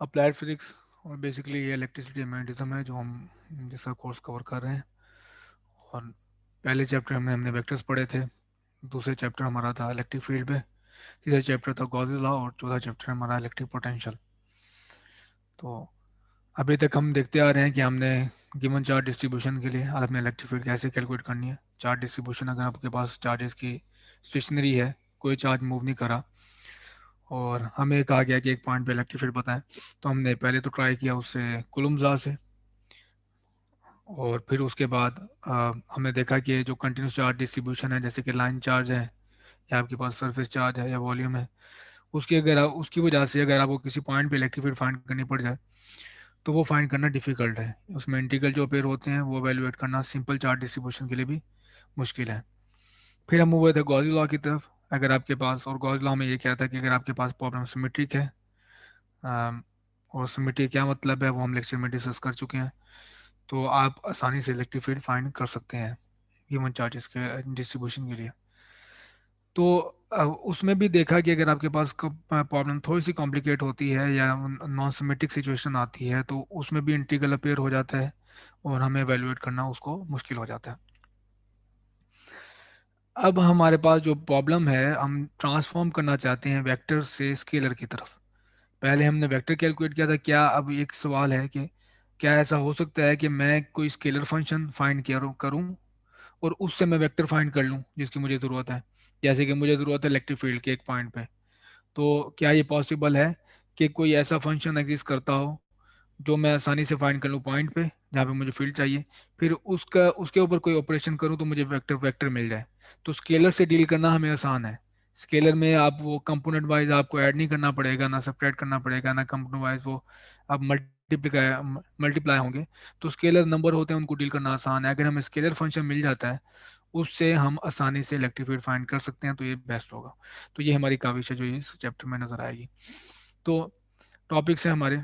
Applied physics और basically ये electricity magnetism है जो हम जिसका कोर्स कवर कर रहे हैं। और पहले चैप्टर में हमने वेक्टर्स पढ़े थे, दूसरे चैप्टर हमारा था इलेक्ट्रिक फील्ड पे, तीसरा चैप्टर था गॉस लॉ और चौथा चैप्टर हमारा इलेक्ट्रिक पोटेंशियल। तो अभी तक हम देखते आ रहे हैं कि हमने गिवन चार्ज डिस्ट्रीब्यूशन के लिए आपने इलेक्ट्रिक फील्ड कैसे कैलकुलेट करनी है। चार्ज डिस्ट्रीब्यूशन, अगर आपके पास चार्जेस की स्टेशनरी है, कोई चार्ज मूव नहीं करा और हमें कहा गया कि एक पॉइंट पे इलेक्ट्रिक फील्ड बताएं, तो हमने पहले तो ट्राई किया उससे कुलम्ब लॉ से, और फिर उसके बाद हमने देखा कि जो कंटिन्यूस चार्ज डिस्ट्रीब्यूशन है, जैसे कि लाइन चार्ज है या आपके पास सरफेस चार्ज है या वॉल्यूम है, उसकी अगर उसकी वजह से अगर आपको किसी पॉइंट पे इलेक्ट्रिक फील्ड फाइंड करनी पड़ जाए तो वो फाइंड करना डिफिकल्ट है। उसमें इंटीग्रल जो अपेयर होते हैं वो वैल्यूएट करना सिंपल चार्ज डिस्ट्रीब्यूशन के लिए भी मुश्किल है। फिर हम हुए थे गॉस लॉ की तरफ। अगर आपके पास, और गॉस लॉ में ये क्या था कि अगर आपके पास प्रॉब्लम सिमेट्रिक है, अम, और सिमेट्री क्या मतलब है वो हम लेक्चर में डिस्कस कर चुके हैं, तो आप आसानी से इलेक्ट्रिक फील्ड फाइंड कर सकते हैं गिवन चार्जेस के डिस्ट्रीब्यूशन के लिए। तो उसमें भी देखा कि अगर आपके पास प्रॉब्लम थोड़ी सी कॉम्प्लिकेट होती है या नॉन सिमेट्रिक सिचुएशन आती है तो उसमें भी इंटीग्रल अपेयर हो जाता है और हमें एवेलुएट करना उसको मुश्किल हो जाता है। अब हमारे पास जो प्रॉब्लम है, हम ट्रांसफॉर्म करना चाहते हैं वेक्टर से स्केलर की तरफ। पहले हमने वेक्टर कैलकुलेट किया था, क्या अब एक सवाल है कि क्या ऐसा हो सकता है कि मैं कोई स्केलर फंक्शन फाइंड करूं और उससे मैं वेक्टर फाइंड कर लूं जिसकी मुझे ज़रूरत है। जैसे कि मुझे ज़रूरत है इलेक्ट्रिक फील्ड के एक पॉइंट पे, तो क्या ये पॉसिबल है कि कोई ऐसा फंक्शन एग्जिस्ट करता हो जो मैं आसानी से फाइंड कर लूँ पॉइंट पे जहाँ पे मुझे फील्ड चाहिए, फिर उसका उसके ऊपर कोई ऑपरेशन करूँ तो मुझे वेक्टर वेक्टर मिल जाए। तो स्केलर से डील करना हमें आसान है। स्केलर में आप वो कंपोनेंट वाइज आपको ऐड नहीं करना पड़ेगा, ना सब्ट्रैक्ट करना पड़ेगा, ना कंपोनेंट वाइज वो आप मल्टीप्लाई मल्टीप्लाई होंगे। तो स्केलर नंबर होते हैं, उनको डील करना आसान है। अगर हमें स्केलर फंक्शन मिल जाता है उससे हम आसानी से इलेक्ट्रिक फील्ड फाइंड कर सकते हैं, तो ये बेस्ट होगा। तो ये हमारी काविश है जो इस चैप्टर में नजर आएगी। तो टॉपिक्स है हमारे,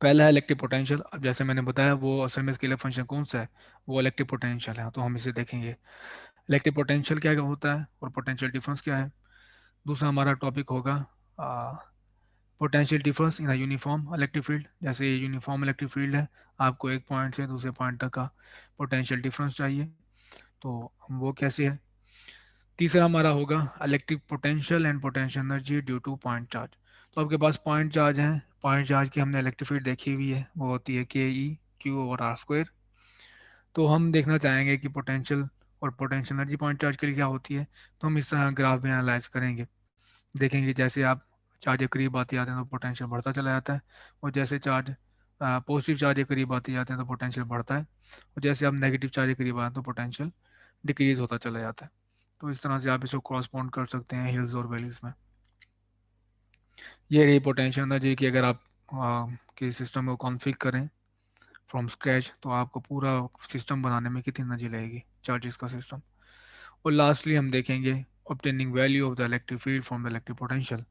पहला है इलेक्ट्रिक पोटेंशियल। अब जैसे मैंने बताया वो असल में स्केलर फंक्शन कौन सा है, वो इलेक्ट्रिक पोटेंशियल है, तो हम इसे देखेंगे। इलेक्ट्रिक पोटेंशियल क्या होता है और पोटेंशियल डिफरेंस क्या है। दूसरा हमारा टॉपिक होगा potential difference in uniform electric field. जैसे ये यूनिफॉर्म इलेक्ट्रिक फील्ड है, आपको एक पॉइंट से दूसरे पॉइंट तक का पोटेंशियल डिफरेंस चाहिए, तो वो कैसे है। तीसरा हमारा होगा electric potential and potential energy due to point charge. तो आपके पास पॉइंट चार्ज हैं, पॉइंट चार्ज की हमने इलेक्ट्रिक फील्ड देखी हुई है, वो होती है के E Q over R square. तो हम देखना चाहेंगे कि पोटेंशियल और पोटेंशियल एनर्जी पॉइंट चार्ज के लिए क्या होती है। तो हम इस तरह ग्राफ में एनालाइज करेंगे, देखेंगे जैसे आप चार्ज के करीब आते जाते हैं तो पोटेंशियल बढ़ता चला जाता है, और जैसे चार्ज पॉजिटिव चार्ज के करीब आते जाते हैं तो पोटेंशियल बढ़ता है, और जैसे आप नेगेटिव चार्ज के करीब आते हैं तो पोटेंशियल डिक्रीज होता चला जाता है। तो इस तरह से आप इसको क्रॉसपॉन्ड कर सकते हैं हिल्स और वैलीज में। ये रही पोटेंशियल एनर्जी की, अगर आप के सिस्टम को कॉन्फ़िग करें फ्रॉम स्क्रैच तो आपको पूरा सिस्टम बनाने में कितनी एनर्जी लगेगी चार्जेस का सिस्टम। और लास्टली हम देखेंगे obtaining value of the electric field from the electric potential.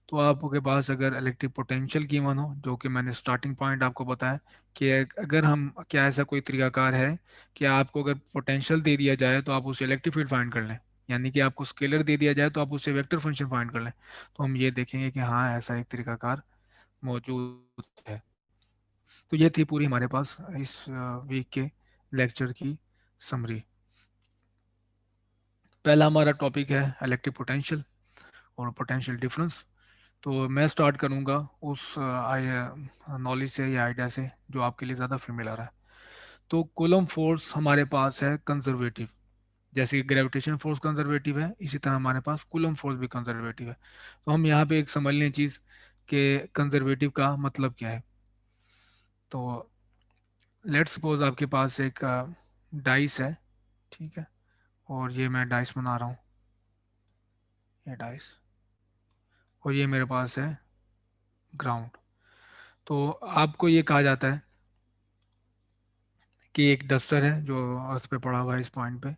तो आपके पास अगर इलेक्ट्रिक पोटेंशियल गिवन हो, जो कि मैंने स्टार्टिंग पॉइंट आपको बताया कि अगर हम, क्या ऐसा कोई तरीकाकार है कि आपको अगर पोटेंशियल दे दिया जाए तो आप उसे इलेक्ट्रिक फील्ड फाइंड कर लें, यानी कि आपको स्केलर दे दिया जाए तो आप उसे वेक्टर फंक्शन फाइंड कर लें। तो हम ये देखेंगे कि हाँ ऐसा एक तरीकाकार मौजूद है। तो ये थी पूरी हमारे पास इस वीक के लेक्चर की समरी। पहला हमारा टॉपिक है इलेक्ट्रिक पोटेंशियल और पोटेंशियल डिफरेंस। तो मैं स्टार्ट करूंगा उस नॉलेज से या आइडिया से जो आपके लिए ज़्यादा फेमिलर है। तो कूलम फोर्स हमारे पास है कंजर्वेटिव, जैसे कि ग्रेविटेशन फोर्स कंजर्वेटिव है इसी तरह हमारे पास कूलम फोर्स भी कंजर्वेटिव है। तो हम यहाँ पे एक समझ लें चीज़ कि कंजर्वेटिव का मतलब क्या है। तो लेट्स सपोज आपके पास एक डाइस है, ठीक है, और ये मैं डाइस बना रहा हूँ, ये डाइस, और ये मेरे पास है ग्राउंड। तो आपको ये कहा जाता है कि एक डस्टर है जो अर्थ पे पड़ा हुआ है इस पॉइंट पे।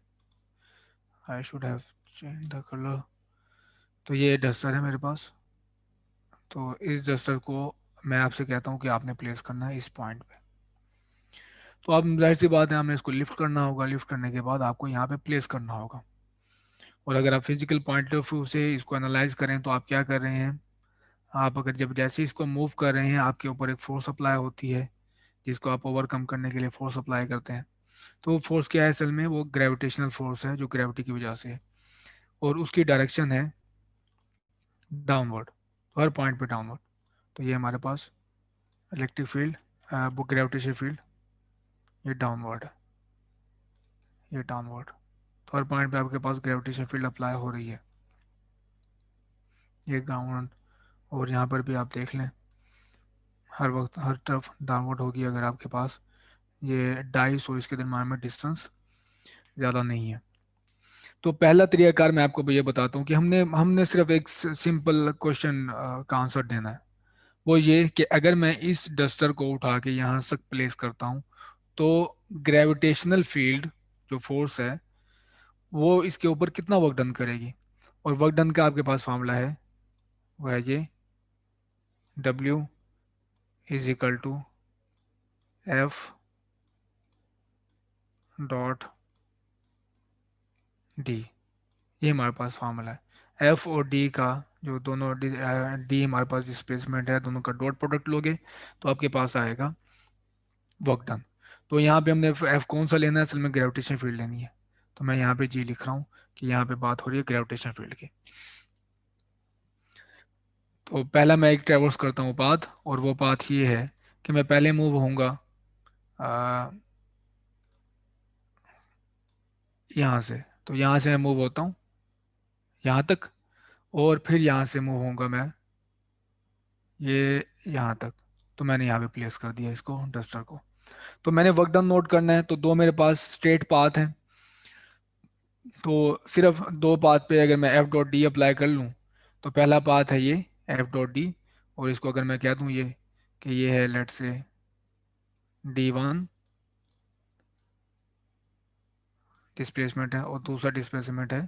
I should have change the colour. तो ये डस्टर है मेरे पास, तो इस डस्टर को मैं आपसे कहता हूँ कि आपने प्लेस करना है इस पॉइंट पे। तो अब जाहिर सी बात है हमने इसको लिफ्ट करना होगा, लिफ्ट करने के बाद आपको यहाँ पे प्लेस करना होगा। और अगर आप फिजिकल पॉइंट ऑफ व्यू से इसको एनालाइज करें तो आप क्या कर रहे हैं, आप अगर जब जैसे इसको मूव कर रहे हैं आपके ऊपर एक फोर्स अप्लाई होती है, जिसको आप ओवरकम करने के लिए फोर्स अप्लाई करते हैं। तो वो फोर्स क्या है असल में, वो ग्रेविटेशनल फोर्स है जो ग्रेविटी की वजह से है, और उसकी डायरेक्शन है डाउनवर्ड, हर पॉइंट पे डाउनवर्ड। तो ये हमारे पास इलेक्ट्रिक फील्ड, वो ग्रेविटेशनल फील्ड, ये डाउनवर्ड है, ये डाउनवर्ड। तो हर पॉइंट पे आपके पास ग्रेविटेशनल फील्ड अप्लाई हो रही है, ये ग्राउंड। और यहाँ पर भी आप देख लें, हर वक्त हर तरफ डाउनवर्ड होगी अगर आपके पास ये डाइस और इसके दरम्यान में डिस्टेंस ज़्यादा नहीं है। तो पहला तरीकाकार मैं आपको ये बताता हूँ कि हमने हमने सिर्फ एक सिंपल क्वेश्चन का आंसर देना है। वो ये कि अगर मैं इस डस्टर को उठा के यहाँ तक प्लेस करता हूँ, तो ग्रेविटेशनल फील्ड जो फोर्स है वो इसके ऊपर कितना वर्क डन करेगी। और वर्क डन का आपके पास फार्मूला है, वो है ये W is equal to F dot D. ये हमारे पास फार्मूला है। एफ और डी का जो दोनों डी हमारे पास डिस्प्लेसमेंट है, दोनों का डॉट प्रोडक्ट लोगे तो आपके पास आएगा वर्क डन। तो यहाँ पे हमने एफ कौन सा लेना है, असल में ग्रेविटेशन फील्ड लेनी है। तो मैं यहाँ पे जी लिख रहा हूँ कि यहाँ पे बात हो रही है ग्रेविटेशन फील्ड की। तो पहला मैं एक ट्रेवर्स करता हूँ पाथ, और वो पाथ ये है कि मैं पहले मूव होऊंगा यहाँ से। तो यहाँ से मैं मूव होता हूँ यहाँ तक, और फिर यहाँ से मूव होऊंगा मैं ये यहाँ तक। तो मैंने यहाँ पे प्लेस कर दिया इसको, डस्टर को। तो मैंने वर्क डन नोट करना है, तो दो मेरे पास स्ट्रेट पाथ हैं। तो सिर्फ दो पाथ पे अगर मैं एफ डॉट डी अप्लाई कर लूँ, तो पहला पाथ है ये एफ डॉट डी, और इसको अगर मैं कह दूँ ये कि ये है लेट से D1 डिस्प्लेसमेंट है, और दूसरा डिस्प्लेसमेंट है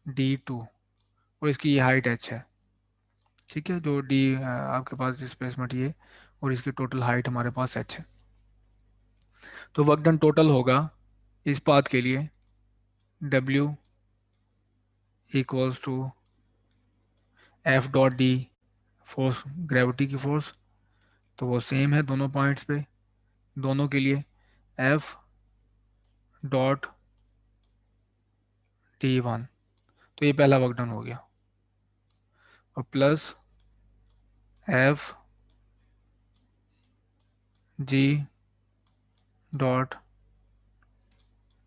D2, और इसकी ये हाइट h है। ठीक है, जो डी आपके पास डिस्प्लेसमेंट ये, और इसकी टोटल हाइट हमारे पास h है। तो वर्क डन टोटल होगा इस पाथ के लिए W equals to F dot D, force gravity की फोर्स, तो वो सेम है दोनों पॉइंट्स पे, दोनों के लिए एफ डॉट D1। तो ये पहला वर्क डन हो गया, और plus F G dot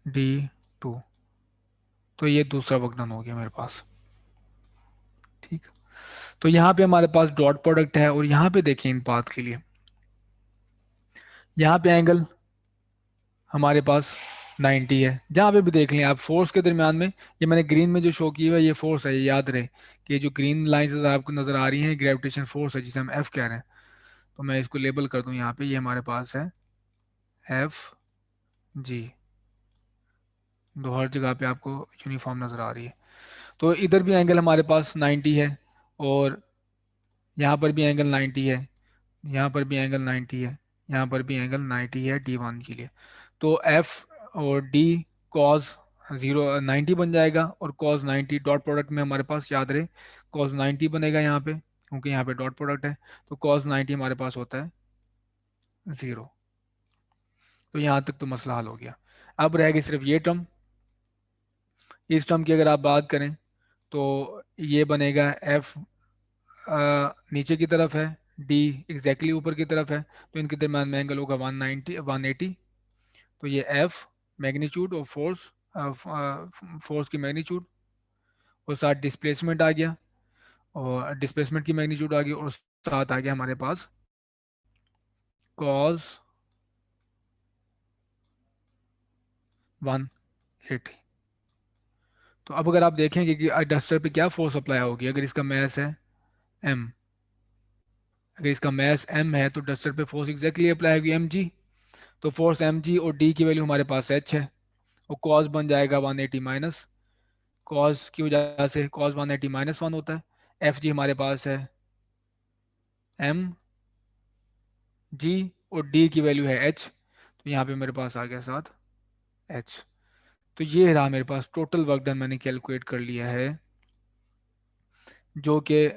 D2। तो ये दूसरा वर्क डन हो गया मेरे पास। ठीक, तो यहाँ पे हमारे पास डॉट प्रोडक्ट है, और यहाँ पे देखें इन पाथ के लिए, यहाँ पे एंगल हमारे पास 90 है। जहाँ पे भी देख लें आप फोर्स के दरमियान में, ये मैंने ग्रीन में जो शो की हुआ है ये फोर्स है, ये याद रहे कि जो ग्रीन लाइंस आपको नजर आ रही हैं ग्रेविटेशन फोर्स है, जिसे हम एफ कह रहे हैं। तो मैं इसको लेबल कर दूं यहाँ पे, ये हमारे पास है एफ जी। दो हर जगह पे आपको यूनिफॉर्म नजर आ रही है। तो इधर भी एंगल हमारे पास 90 है, और यहाँ पर भी एंगल 90 है, यहाँ पर भी एंगल 90 है, यहाँ पर भी एंगल 90 है D1 के लिए। तो एफ और डी कॉस 90 बन जाएगा, और कॉस 90 डॉट प्रोडक्ट में हमारे पास याद रहे कॉस 90 बनेगा यहाँ पे, क्योंकि यहाँ पे डॉट प्रोडक्ट है। तो कॉस 90 हमारे पास होता है 0। तो यहाँ तक तो मसला हल हो गया। अब रहेगी सिर्फ ये टर्म। इस टर्म की अगर आप बात करें तो ये बनेगा एफ नीचे की तरफ है, डी एग्जैक्टली ऊपर की तरफ है, तो इनके दरम्यान में एंगल होगा 190 180। तो ये एफ मैग्नीट्यूड और फोर्स, फोर्स की मैग्नीट्यूड, और साथ डिस्प्लेसमेंट आ गया, और डिस्प्लेसमेंट की मैग्नीट्यूड आ गई, और साथ आ गया हमारे पास कॉस 180। तो अब अगर आप देखेंगे कि डस्टर पे क्या फोर्स अप्लाई होगी, अगर इसका मैस है m, अगर इसका मैस m है तो डस्टर पे फोर्स एग्जैक्टली अप्लाई होगी mg। तो फोर्स mg और d की वैल्यू हमारे पास h है, और कॉस बन जाएगा 180 माइनस, कॉस की वजह से कॉस 180 माइनस 1 होता है। एफ जी हमारे पास है एम जी, और डी की वैल्यू है एच, तो यहाँ पे मेरे पास आ गया साथ एच। तो ये रहा मेरे पास टोटल वर्क डन, मैंने कैलकुलेट कर लिया है जो कि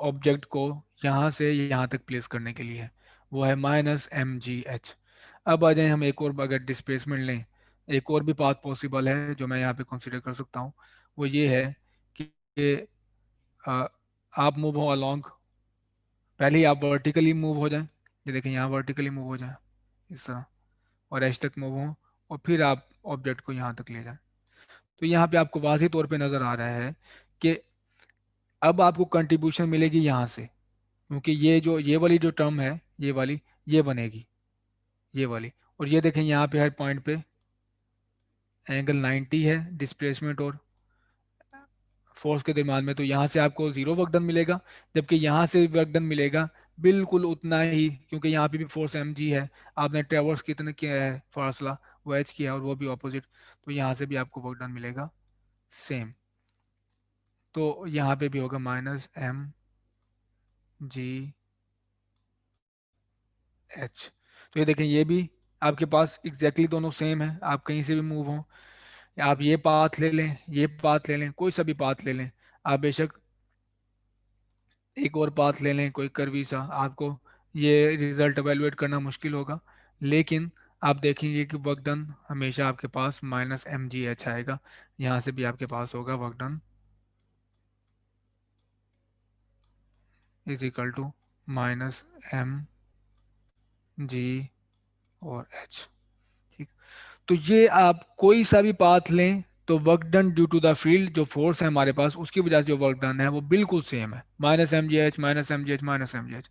ऑब्जेक्ट को यहाँ से यहाँ तक प्लेस करने के लिए है, वो है -mgh। अब आ जाए हम एक और, अगर डिस्प्लेसमेंट लें, एक और भी पाथ पॉसिबल है जो मैं यहाँ पे कंसीडर कर सकता हूँ। वो ये है कि अ, आप मूव हो अलॉन्ग, पहले ही आप वर्टिकली मूव हो जाएं, ये देखें यहाँ वर्टिकली मूव हो जाए इस तरह, और एच तक मूव हो, और फिर आप ऑब्जेक्ट को यहाँ तक ले जाएं। तो यहाँ पे आपको वाज़ेह तौर पे नज़र आ रहा है कि अब आपको कंट्रीब्यूशन मिलेगी यहाँ से, क्योंकि ये वाली जो टर्म है, ये वाली, ये बनेगी, ये वाली। और ये देखें यहाँ पे हर पॉइंट पे एंगल 90 है डिस्प्लेसमेंट और फोर्स के दरम्यान में, तो यहाँ से आपको जीरो वर्क डन मिलेगा, जबकि यहाँ से वर्क डन मिलेगा बिल्कुल उतना ही, क्योंकि यहाँ पे भी फोर्स mg है, आपने ट्रेवर्स कितने किया है फासला, वो h किया है, और वो भी ऑपोजिट, तो यहाँ से भी आपको वर्क डन मिलेगा सेम। तो यहाँ पे भी होगा -mg h। तो ये देखें, ये भी आपके पास एग्जैक्टली दोनों सेम है, आप कहीं से भी मूव हो, आप ये पाथ ले लें, ये पाथ ले लें, कोई सा भी पाथ ले लें, आप बेशक एक और पाथ ले लें कोई कर्वी सा, आपको ये रिजल्ट एवेलुएट करना मुश्किल होगा, लेकिन आप देखेंगे कि वर्क डन हमेशा आपके पास -mgh आएगा। यहाँ से भी आपके पास होगा work done is equal to -mg और h। ठीक, तो ये आप कोई सा भी पाथ लें, तो work done due to the field, जो फोर्स है हमारे पास उसकी वजह से जो वर्क डन है वो बिल्कुल सेम है, -mgh -mgh।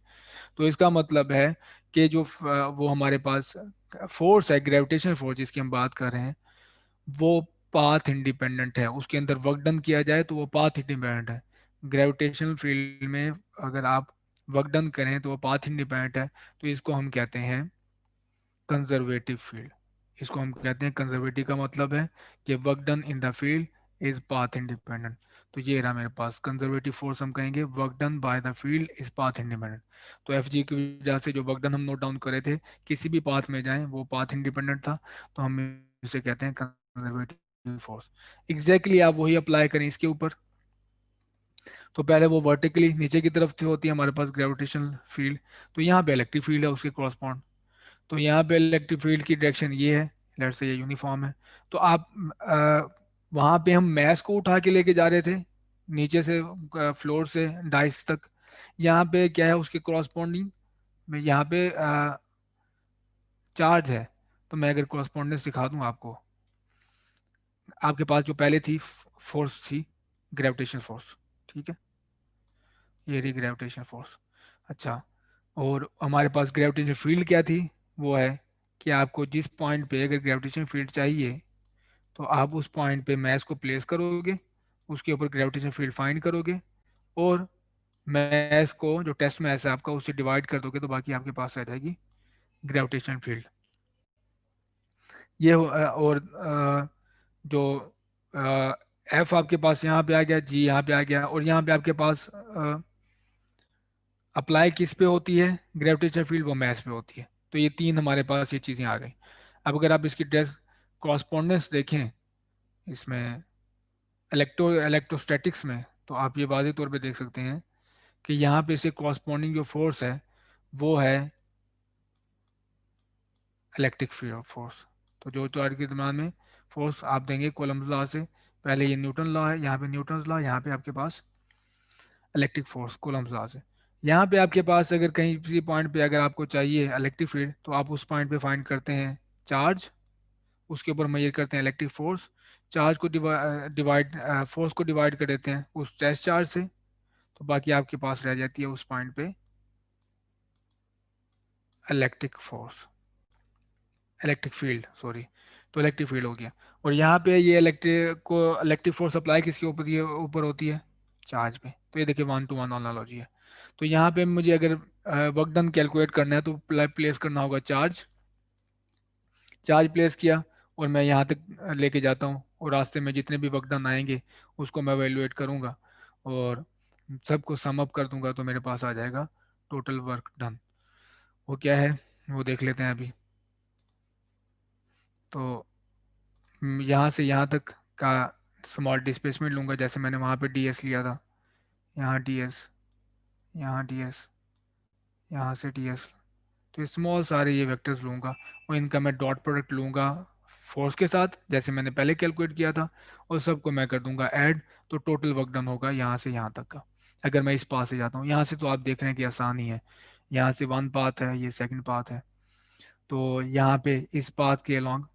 तो इसका मतलब है कि जो वो हमारे पास फोर्स है, ग्रेविटेशनल फोर्स जिसकी हम बात कर रहे हैं, वो पाथ इंडिपेंडेंट है, उसके अंदर वर्क डन किया जाए तो वो पाथ इंडिपेंडेंट है। ग्रेविटेशनल फील्ड में अगर आप वर्क डन करें तो वो पाथ इंडिपेंडेंट है, तो इसको हम कहते हैं कंजर्वेटिव फील्ड। इसको हम कहते हैं कंजर्वेटिव, का मतलब है कि work done in the field is path independent. तो ये रहा मेरे पास कंजर्वेटिव फोर्स, हम कहेंगे work done by the field is path independent. तो एफ जी की वजह से जो वर्क डन हम नोट डाउन करे थे, किसी भी पाथ में जाएं वो पाथ इंडिपेंडेंट था, तो हम इसे कहते हैं कंजर्वेटिव फोर्स। एग्जैक्टली आप वही अप्लाई करें इसके ऊपर। तो पहले वो वर्टिकली नीचे की तरफ से होती है हमारे पास ग्रेविटेशनल फील्ड, तो यहाँ पे इलेक्ट्रिक फील्ड है उसके क्रॉसपॉन्ड, तो यहाँ पे इलेक्ट्रिक फील्ड की डायरेक्शन ये है, लेट से ये यूनिफॉर्म है। तो आप वहाँ पे हम मैस को उठा के लेके जा रहे थे नीचे से, फ्लोर से डाइस तक, यहाँ पे क्या है उसके क्रॉसपॉन्डिंग में, यहाँ पे चार्ज है। तो मैं अगर क्रॉसपॉन्डेंस दिखा दूँ आपको, आपके पास जो पहले थी फोर्स थी ग्रेविटेशन फोर्स, ठीक है, ये रही ग्रेविटेशन फोर्स। अच्छा, और हमारे पास ग्रेविटेशन फील्ड क्या थी, वो है कि आपको जिस पॉइंट पे अगर ग्रेविटेशन फील्ड चाहिए, तो आप उस पॉइंट पे मैस को प्लेस करोगे, उसके ऊपर ग्रेविटेशन फील्ड फाइंड करोगे, और मैस को जो टेस्ट मैस है आपका उससे डिवाइड कर दोगे, तो बाकी आपके पास आ जाएगी ग्रेविटेशन फील्ड। ये और जो एफ आपके पास यहाँ पे आ गया, जी यहाँ पे आ गया, और यहाँ पे आपके पास अप्लाई किस पे होती है ग्रेविटेशन फील्ड, वो मैस पे होती है। तो ये तीन हमारे पास ये चीज़ें आ गई। अब अगर आप इसकी टेस्ट कॉरस्पॉन्डेंस देखें इसमें इलेक्ट्रोस्टैटिक्स में, तो आप ये वाज़ेह तौर पे देख सकते हैं कि यहाँ पे इसे कॉरस्पॉन्डिंग जो फोर्स है वो है इलेक्ट्रिक फील्ड फोर्स। तो जो चार्ज के दरम्यान में फोर्स आप देंगे कोलम्ब लॉ से, पहले ये न्यूटन लॉ है, यहाँ पे न्यूटन लॉ, यहाँ पे आपके पास इलेक्ट्रिक फोर्स कोलम्ब लॉ से। यहाँ पे आपके पास अगर कहीं किसी पॉइंट पे अगर आपको चाहिए इलेक्ट्रिक फील्ड, तो आप उस पॉइंट पे फाइंड करते हैं चार्ज, उसके ऊपर मेजर करते हैं इलेक्ट्रिक फोर्स, चार्ज को डिवाइड फोर्स को डिवाइड कर देते हैं उस टेस्ट चार्ज से, तो बाकी आपके पास रह जाती है उस पॉइंट पे electric force, electric field sorry. तो इलेक्ट्रिक फील्ड हो गया, और यहाँ पे ये इलेक्ट्रिक फोर्स अप्लाई किसके ऊपर, ये ऊपर होती है चार्ज पे। तो ये देखिए 1 to 1 एनालॉजी है। तो यहाँ पे मुझे अगर वर्क डन कैलकुलेट करना है, तो प्लेस करना होगा चार्ज, चार्ज प्लेस किया, और मैं यहाँ तक लेके जाता हूँ, और रास्ते में जितने भी वर्क डन आएंगे उसको मैं वैल्यूएट करूँगा, और सबको सम अप कर दूंगा, तो मेरे पास आ जाएगा टोटल वर्क डन। वो क्या है वो देख लेते हैं अभी। तो यहाँ से यहाँ तक का स्मॉल डिस्प्लेसमेंट लूंगा, जैसे मैंने वहाँ पे ds लिया था, यहाँ डी एस, यहाँ डी एस, यहाँ से डी एस। तो स्मॉल सारे ये वेक्टर्स लूँगा और इनका मैं डॉट प्रोडक्ट लूँगा फोर्स के साथ, जैसे मैंने पहले कैलकुलेट किया था, और सबको मैं कर दूंगा ऐड। तो टोटल वर्क डन होगा यहाँ से यहाँ तक का। अगर मैं इस पाथ से जाता हूँ, यहाँ से तो आप देख रहे हैं कि आसान ही है। यहाँ से वन पाथ है, ये सेकंड पाथ है। तो यहाँ पे इस पाथ के अलॉन्ग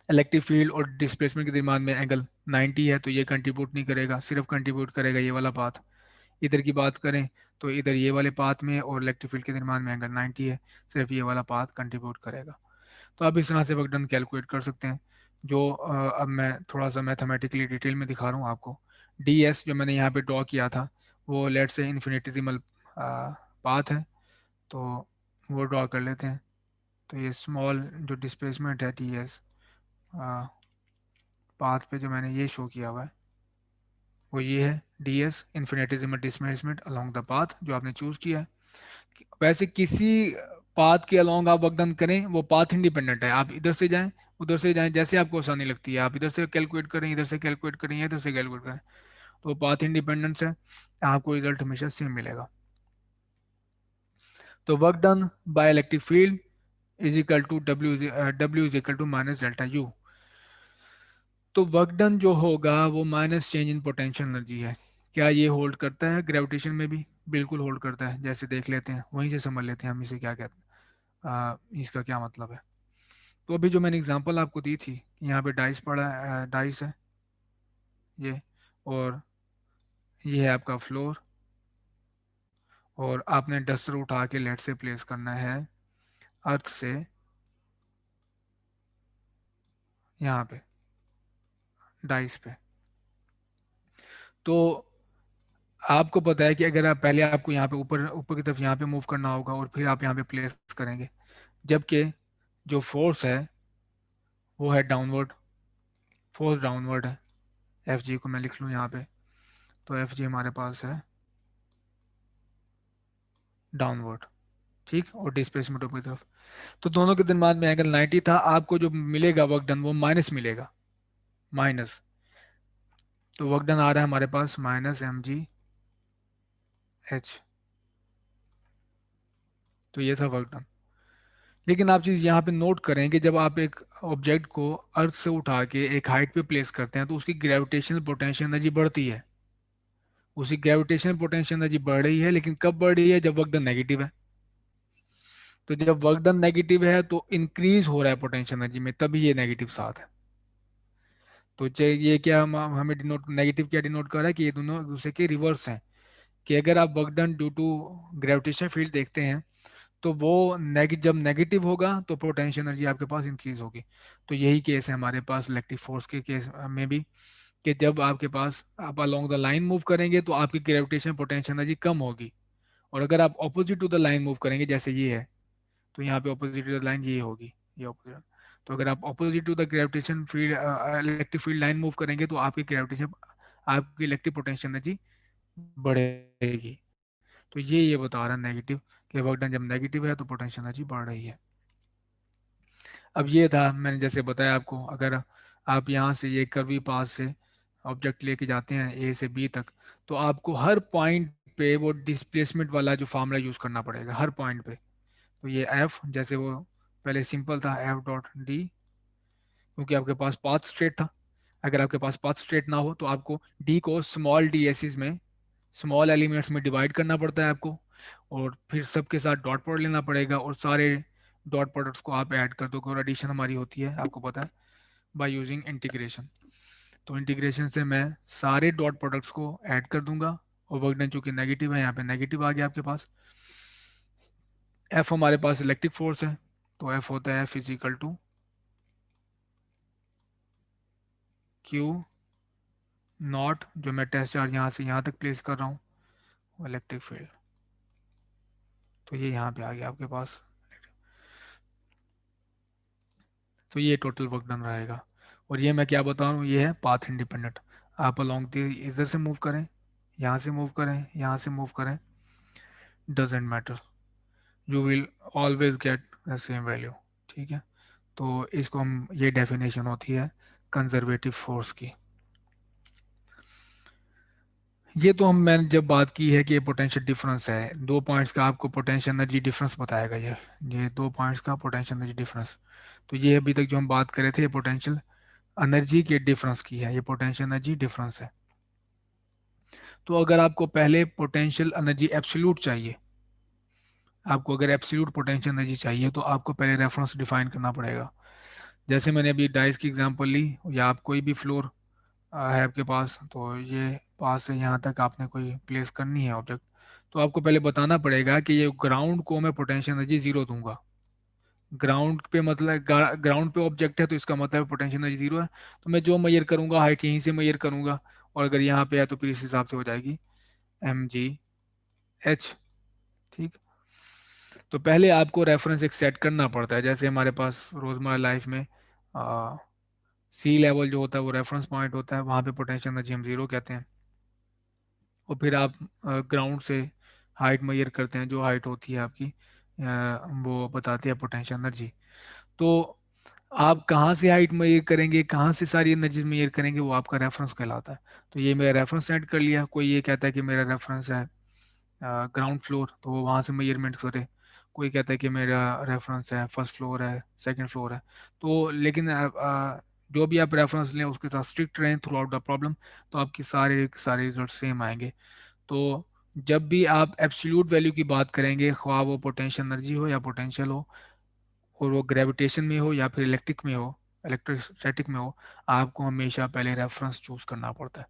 इलेक्ट्रिक फील्ड और डिस्प्लेसमेंट के दरम्यान में एंगल 90 है, तो ये कंट्रीब्यूट नहीं करेगा, सिर्फ कंट्रीब्यूट करेगा ये वाला पाथ। इधर की बात करें तो इधर ये वाले पाथ में और इलेक्ट्रिक फील्ड के दरम्यान में एंगल 90 है, सिर्फ ये वाला पाथ कंट्रीब्यूट करेगा। तो आप इस तरह से वर्क डन कैलकुलेट कर सकते हैं। जो अब मैं थोड़ा सा मैथमेटिकली डिटेल में दिखा रहा हूँ आपको। डी एस जो मैंने यहाँ पे ड्रॉ किया था, वो लेट से इन्फिनिटिसिमल पाथ है, तो वो ड्रॉ कर लेते हैं। तो ये स्मॉल जो डिस्प्लेसमेंट है डी एस पाथ पे जो मैंने ये शो किया हुआ है, वो ये है D S infinitesimal displacement along the path जो आपने चूज किया है। वैसे किसी पाथ के अलोंग आप वर्क डन करें, वो पाथ इंडिपेंडेंट है। आप इधर से जाएं, उधर से जाएं, जैसे आपको आसानी लगती है, आप इधर से कैलकुलेट करें, इधर से कैलकुलेट करें, या इधर से कैलकुलेट करें, तो पाथ इंडिपेंडेंस है, आपको रिजल्ट हमेशा सेम मिलेगा। तो work done by electric field is equal to W is equal to minus delta U. तो वर्क डन जो होगा वो minus change in potential energy है। क्या ये होल्ड करता है ग्रेविटेशन में भी? बिल्कुल होल्ड करता है। जैसे देख लेते हैं, वहीं से समझ लेते हैं हम इसे क्या कहते हैं, इसका क्या मतलब है। तो अभी जो मैंने एग्जांपल आपको दी थी, यहाँ पे डाइस पड़ा डाइस है ये, और ये है आपका फ्लोर, और आपने डस्टर उठा के लेट से प्लेस करना है अर्थ से यहाँ पे डाइस पे। तो आपको पता है कि अगर आप पहले आपको यहाँ पे ऊपर ऊपर की तरफ यहाँ पे मूव करना होगा और फिर आप यहाँ पे प्लेस करेंगे, जबकि जो फोर्स है वो है डाउनवर्ड, फोर्स डाउनवर्ड है। एफ जी को मैं लिख लूँ यहाँ पे, तो एफ जी हमारे पास है डाउनवर्ड, ठीक, और डिस्प्लेसमेंट ऊपर की तरफ। तो दोनों के दरम्यान में एंगल 90 था, आपको जो मिलेगा वर्क डन वो माइनस मिलेगा, माइनस। तो वर्क डन आ रहा है हमारे पास माइनस एम जी एच। तो ये था वर्क डन। लेकिन आप चीज़ यहाँ पे नोट करें कि जब आप एक ऑब्जेक्ट को अर्थ से उठा के एक हाइट पे प्लेस करते हैं, तो उसकी ग्रेविटेशनल पोटेंशियल एनर्जी बढ़ती है। उसकी ग्रेविटेशनल पोटेंशियल एनर्जी बढ़ रही है, लेकिन कब बढ़ रही है? जब वर्क डन नेगेटिव है। तो जब वर्क डन नेगेटिव है तो इंक्रीज हो रहा है पोटेंशियल एनर्जी में, तभी ये नेगेटिव साथ है। तो ये क्या हमें डिनोट, नेगेटिव क्या डिनोट कर रहा है कि ये दोनों एक दूसरे के रिवर्स हैं। कि अगर आप work done due to gravitation field देखते हैं, तो वो जब नेगेटिव होगा तो पोटेंशियल एनर्जी आपके पास इंक्रीज होगी। तो यही केस है हमारे पास इलेक्ट्रिक फोर्स के केस में भी, कि जब आपके पास आप अलोंग द लाइन मूव करेंगे तो आपकी ग्रेविटेशन पोटेंशियल एनर्जी कम होगी, और अगर आप opposite to the line move करेंगे, जैसे ये है, तो यहाँ पे ऑपोजिट टू द लाइन ये होगी, ये ऑपोजिट। तो अगर आप opposite to the gravitation field electric field line move करेंगे, तो आपकी ग्रेविटेशन, आपकी इलेक्ट्रिक पोटेंशियल एनर्जी बढ़ेगी। तो ये बता रहा है नेगेटिव, कि वर्क डन जब नेगेटिव है तो पोटेंशियल एनर्जी बढ़ रही है। अब ये था, मैंने जैसे बताया आपको, अगर आप यहाँ से ये कर्वी पाथ से ऑब्जेक्ट लेके जाते हैं ए से बी तक, तो आपको हर पॉइंट पे वो डिस्प्लेसमेंट वाला जो फार्मूला यूज करना पड़ेगा हर पॉइंट पे। तो ये एफ, जैसे वो पहले सिंपल था एफ डॉट डी, क्योंकि आपके पास पाथ स्ट्रेट था। अगर आपके पास पाथ स्ट्रेट ना हो तो आपको डी को स्मॉल डी एसिस में, स्मॉल एलिमेंट्स में डिवाइड करना पड़ता है आपको, और फिर सबके साथ डॉट प्रोडक्ट लेना पड़ेगा, और सारे डॉट प्रोडक्ट्स को आप ऐड कर दो, और एडिशन हमारी होती है आपको पता है बाय यूजिंग इंटीग्रेशन। तो इंटीग्रेशन से मैं सारे डॉट प्रोडक्ट्स को ऐड कर दूंगा, और वर्क डन चूंकि नेगेटिव है, यहाँ पे नेगेटिव आ गया आपके पास। एफ हमारे पास इलेक्ट्रिक फोर्स है, तो एफ होता है फिजिकल टू क्यू नॉट, जो मैं टेस्ट चार्ज यहाँ से यहाँ तक प्लेस कर रहा हूँ, इलेक्ट्रिक फील्ड। तो ये यहाँ पे आ गया आपके पास। तो ये टोटल वर्क डन रहेगा। और ये मैं क्या बता रहा हूँ, ये है पाथ इंडिपेंडेंट। आप अलोंग इधर से मूव करें, यहाँ से मूव करें, यहाँ से मूव करें, doesn't matter, you will always get the same value. ठीक है। तो इसको हम, ये डेफिनेशन होती है कंजर्वेटिव फोर्स की। ये तो हम मैंने जब बात की है कि ये पोटेंशियल डिफरेंस है, 2 पॉइंट्स का आपको पोटेंशियल एनर्जी डिफरेंस बताएगा ये 2 पॉइंट्स का पोटेंशियल एनर्जी डिफरेंस। तो ये अभी तक जो हम बात कर रहे थे ये पोटेंशियल एनर्जी के डिफरेंस की है, ये पोटेंशियल एनर्जी डिफरेंस है। तो अगर आपको पहले पोटेंशियल एनर्जी एब्सोल्यूट चाहिए, आपको अगर एब्सोल्यूट पोटेंशियल एनर्जी चाहिए तो आपको पहले रेफरेंस डिफाइन करना पड़ेगा। जैसे मैंने अभी डाइस की एग्जांपल ली, या आप कोई भी फ्लोर है आपके पास, तो ये पास से यहाँ तक आपने कोई प्लेस करनी है ऑब्जेक्ट, तो आपको पहले बताना पड़ेगा कि ये ग्राउंड को मैं पोटेंशियल एनर्जी जीरो दूंगा। ग्राउंड पे मतलब ग्राउंड पे ऑब्जेक्ट है तो इसका मतलब पोटेंशियल एनर्जी जीरो है। तो मैं जो मेजर करूंगा हाइट यहीं से मेजर करूंगा, और अगर यहाँ पे है तो फिर इस हिसाब से हो जाएगी mgh। ठीक। तो पहले आपको रेफरेंस एक सेट करना पड़ता है, जैसे हमारे पास रोजमर्रा लाइफ में सी लेवल जो होता है वो रेफरेंस पॉइंट होता है, वहाँ पे पोटेंशियल एनर्जी हम जीरो कहते हैं। और फिर आप ग्राउंड से हाइट मेजर करते हैं, जो हाइट होती है आपकी वो बताती है पोटेंशियल एनर्जी। तो आप कहाँ से हाइट मेजर करेंगे, कहाँ से सारी एनर्जीज मेजर करेंगे, वो आपका रेफरेंस कहलाता है। तो ये मेरा रेफरेंस सेट कर लिया, कोई ये कहता है कि मेरा रेफरेंस है ग्राउंड फ्लोर, तो वो वहाँ से मेजरमेंट करे। कोई कहता है कि मेरा रेफरेंस है फर्स्ट फ्लोर है, सेकंड फ्लोर है। तो लेकिन जो भी आप रेफरेंस लें उसके साथ स्ट्रिक्ट रहें थ्रू आउट द प्रॉब्लम, तो आपकी सारे रिजल्ट सेम आएंगे। तो जब भी आप एब्सोल्यूट वैल्यू की बात करेंगे, ख्वाह वो पोटेंशियल एनर्जी हो या पोटेंशियल हो, और वो ग्रेविटेशन में हो या फिर इलेक्ट्रिक में हो, इलेक्ट्रोस्टैटिक में हो, आपको हमेशा पहले रेफरेंस चूज करना पड़ता है।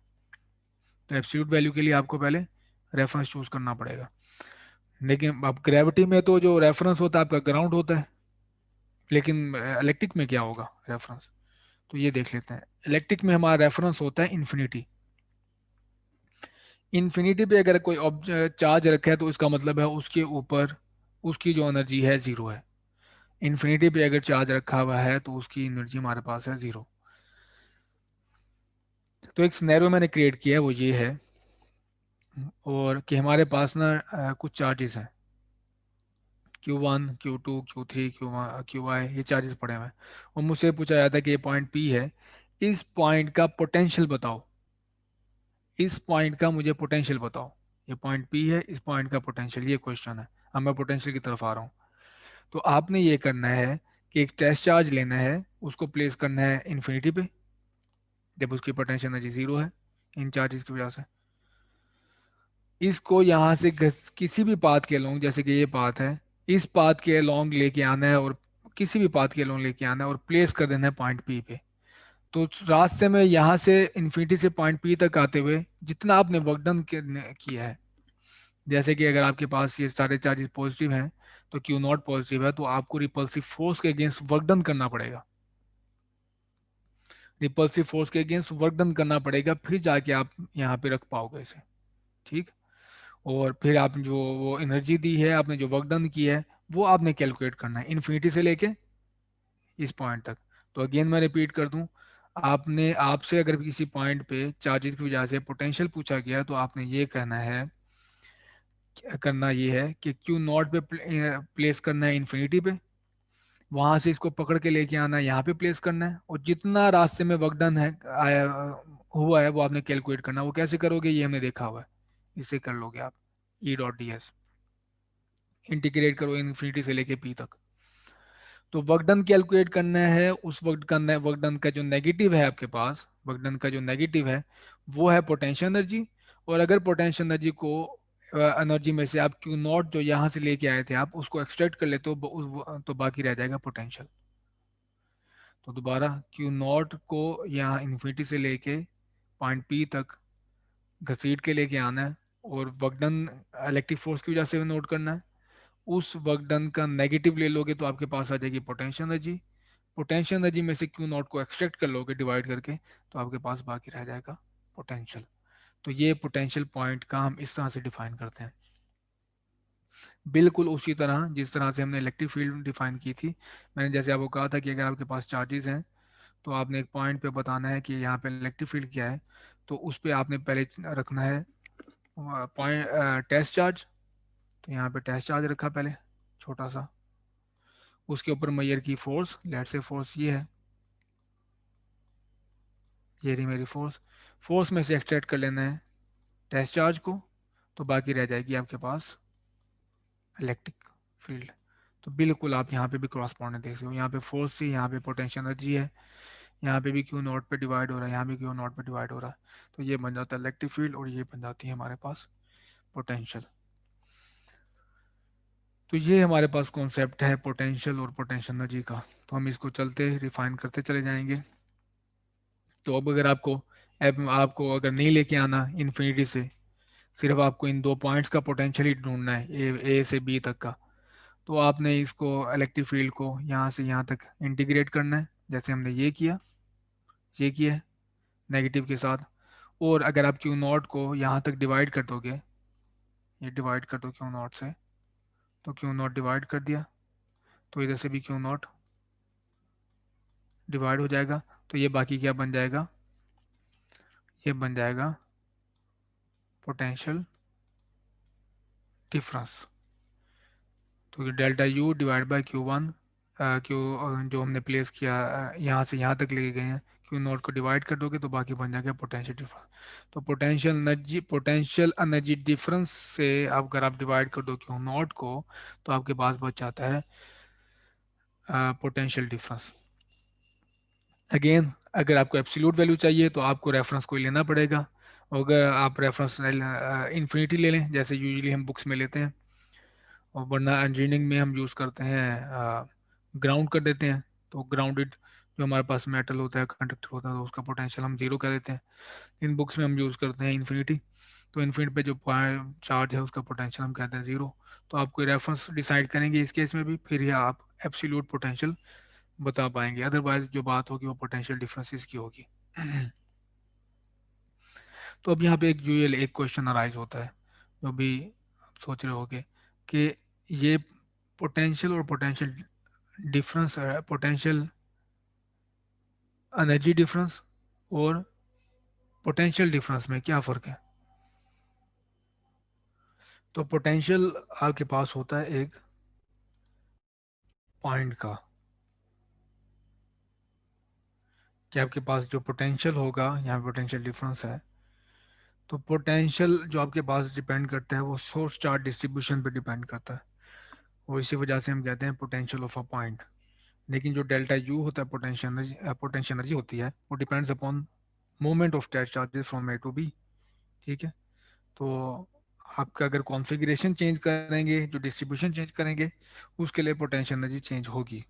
तो एब्सोल्यूट वैल्यू के लिए आपको पहले रेफरेंस चूज करना पड़ेगा। लेकिन अब ग्रेविटी में तो जो रेफरेंस होता है आपका ग्राउंड होता है, लेकिन इलेक्ट्रिक में क्या होगा रेफरेंस, तो ये देख लेते हैं। इलेक्ट्रिक में हमारा रेफरेंस होता है इन्फिनिटी। इन्फिनिटी पे अगर कोई चार्ज रखा है तो इसका मतलब है उसके ऊपर उसकी जो एनर्जी है जीरो है। इन्फिनिटी पे अगर चार्ज रखा हुआ है तो उसकी एनर्जी हमारे पास है जीरो। तो एक सिनेरियो मैंने क्रिएट किया है वो ये है, और कि हमारे पास ना कुछ चार्जेस हैं Q1 Q2 Q3 QI, ये चार्जेस पड़े हुए हैं। और मुझसे पूछा जाता है कि ये पॉइंट P है, इस पॉइंट का पोटेंशियल बताओ, इस पॉइंट का मुझे पोटेंशियल बताओ। ये पॉइंट P है, इस पॉइंट का पोटेंशियल, ये क्वेश्चन है। अब मैं पोटेंशियल की तरफ आ रहा हूँ। तो आपने ये करना है कि एक टेस्ट चार्ज लेना है, उसको प्लेस करना है इन्फिनिटी पे, जब उसकी पोटेंशियल एनर्जी जीरो है इन चार्जेस की वजह से। इसको यहाँ से किसी भी पाथ के अलोंग, जैसे कि ये पाथ है, इस पाथ के अलोंग लेके आना है, और किसी भी पाथ के अलोंग लेके आना है और प्लेस कर देना है पॉइंट पी पे। तो रास्ते में यहाँ से इन्फिनिटी से पॉइंट पी तक आते हुए जितना आपने वर्क डन किया है, जैसे कि अगर आपके पास ये सारे चार्जेस पॉजिटिव हैं तो क्यू नॉट पॉजिटिव है, तो आपको रिपल्सिव फोर्स के अगेंस्ट वर्क डन करना पड़ेगा। रिपल्सिव फोर्स के अगेंस्ट वर्क डन करना पड़ेगा, फिर जाके आप यहाँ पे रख पाओगे इसे। ठीक। और फिर आप जो वो एनर्जी दी है, आपने जो वर्क डन की है, वो आपने कैलकुलेट करना है इन्फिनिटी से लेके इस पॉइंट तक। तो अगेन मैं रिपीट कर दूं, आपने आपसे अगर किसी पॉइंट पे चार्जेस की वजह से पोटेंशियल पूछा गया तो आपने ये कहना है, करना ये है कि क्यू नॉट पे प्लेस करना है इन्फिनिटी पे, वहां से इसको पकड़ के लेके आना है यहाँ पे प्लेस करना है, और जितना रास्ते में वर्क डन है आया हुआ है वो आपने कैलकुलेट करना है। वो कैसे करोगे ये हमने देखा हुआ है, इसे कर लोगे आप E.ds, इंटीग्रेट करो इन्फिनिटी से लेके पी तक। तो वर्क डन कैलकुलेट करना है, उस वर्क डन का जो नेगेटिव है आपके पास, वर्क डन का जो नेगेटिव है वो है पोटेंशियल एनर्जी। और अगर पोटेंशियल एनर्जी को एनर्जी में से आप क्यू नॉट जो यहाँ से लेके आए थे आप उसको एक्सट्रैक्ट कर लेते हो, तो बाकी रह जाएगा पोटेंशियल। तो दोबारा क्यू नॉट को यहाँ इन्फिनिटी से लेके पॉइंट पी तक घसीट के लेके आना है, और वर्क डन इलेक्ट्रिक फोर्स की वजह से नोट करना है। उस वर्क डन का नेगेटिव ले लोगे तो आपके पास आ जाएगी पोटेंशियल एनर्जी। पोटेंशियल एनर्जी में से क्यू नॉट को एक्सट्रैक्ट कर लोगे डिवाइड करके, तो आपके पास बाकी रह जाएगा पोटेंशियल। तो ये पोटेंशियल पॉइंट का हम इस तरह से डिफाइन करते हैं, बिल्कुल उसी तरह जिस तरह से हमने इलेक्ट्रिक फील्ड डिफाइन की थी। मैंने जैसे आपको कहा था कि अगर आपके पास चार्जेस हैं तो आपने एक पॉइंट पे बताना है कि यहाँ पे इलेक्ट्रिक फील्ड क्या है, तो उस पे आपने पहले रखना है पॉइंट टेस्ट चार्ज। तो यहाँ पे टेस्ट चार्ज रखा पहले छोटा सा, उसके ऊपर मेजर की फोर्स, लेट से फोर्स ये है, ये रही मेरी फोर्स। फोर्स में से एक्सट्रैक्ट कर लेना है टेस्ट चार्ज को, तो बाकी रह जाएगी आपके पास इलेक्ट्रिक फील्ड। तो बिल्कुल आप यहाँ पे भी क्रॉसपॉन्डेंस देख सकते हो, यहाँ पे फोर्स थी, यहाँ पे पोटेंशियल एनर्जी है, यहाँ पे भी क्यू नॉट पे डिवाइड हो रहा है, यहाँ भी क्यू नॉट पे डिवाइड हो रहा है। तो ये बन जाता है इलेक्ट्रिक फील्ड और ये बन जाती है हमारे पास पोटेंशियल। तो ये हमारे पास कॉन्सेप्ट है पोटेंशियल और पोटेंशियल एनर्जी का। तो हम इसको चलते रिफाइन करते चले जाएंगे। तो अब अगर आपको, अब आपको अगर नहीं लेके आना इन्फिनिटी से, सिर्फ आपको इन दो पॉइंट्स का पोटेंशियल ही ढूंढना है, ए से बी तक का, तो आपने इसको इलेक्ट्रिक फील्ड को यहाँ से यहाँ तक इंटीग्रेट करना है, जैसे हमने ये किया है नेगेटिव के साथ। और अगर आप क्यू नॉट को यहाँ तक डिवाइड कर दोगे, ये डिवाइड कर दो क्यू नॉट से, तो क्यू नॉट डिवाइड कर दिया, तो इधर से भी क्यू नॉट डिवाइड हो जाएगा। तो ये बाकी क्या बन जाएगा, ये बन जाएगा पोटेंशियल डिफरेंस। तो ये delta U divide by Q one, Q जो हमने प्लेस किया यहाँ से यहाँ तक लेके गए हैं, क्यू नॉट को डिवाइड कर दोगे तो बाकी बन जाएगा पोटेंशियल डिफरेंस। तो पोटेंशियल एनर्जी डिफरेंस से अगर आप डिवाइड कर दो क्यू नॉट को, तो आपके पास बच जाता है पोटेंशियल डिफरेंस। अगेन अगर आपको एब्सोल्यूट वैल्यू चाहिए तो आपको रेफरेंस कोई लेना पड़ेगा। अगर आप रेफरेंस इन्फिनिटी ले लें जैसे यूजुअली हम बुक्स में लेते हैं, और वरना इंजीनियरिंग में हम यूज़ करते हैं ग्राउंड कर देते हैं। तो ग्राउंडेड जो हमारे पास मेटल होता है, कंडक्टर होता है, तो उसका पोटेंशियल हम जीरो कर देते हैं। इन बुक्स में हम यूज़ करते हैं इन्फिनिटी। तो इन्फिनिटी पे जो चार्ज है उसका पोटेंशियल हम कहते हैं ज़ीरो। तो आप कोई रेफरेंस डिसाइड करेंगे इस केस में भी, फिर ही आप एब्सोल्यूट पोटेंशियल बता पाएंगे, अदरवाइज जो बात होगी वो पोटेंशियल डिफरेंसेस की होगी। तो अब यहाँ पे एक यूएल एक क्वेश्चन अराइज होता है, जो भी आप सोच रहे होगे कि ये पोटेंशियल और पोटेंशियल डिफरेंस है, पोटेंशियल एनर्जी डिफरेंस और पोटेंशियल डिफरेंस में क्या फ़र्क है। तो पोटेंशियल आपके पास होता है एक पॉइंट का, कि आपके पास जो पोटेंशियल होगा, यहाँ पोटेंशियल डिफरेंस है, तो पोटेंशियल जो आपके पास डिपेंड करता है वो सोर्स चार्ज डिस्ट्रीब्यूशन पे डिपेंड करता है, और इसी वजह से हम कहते हैं पोटेंशियल ऑफ अ पॉइंट। लेकिन जो डेल्टा यू होता है पोटेंशियल एनर्जी होती है, वो depends upon movement of that charges from A to B. ठीक है। तो आपका अगर कॉन्फ़िगरेशन चेंज करेंगे, जो डिस्ट्रीब्यूशन चेंज करेंगे, उसके लिए पोटेंशियल एनर्जी चेंज होगी।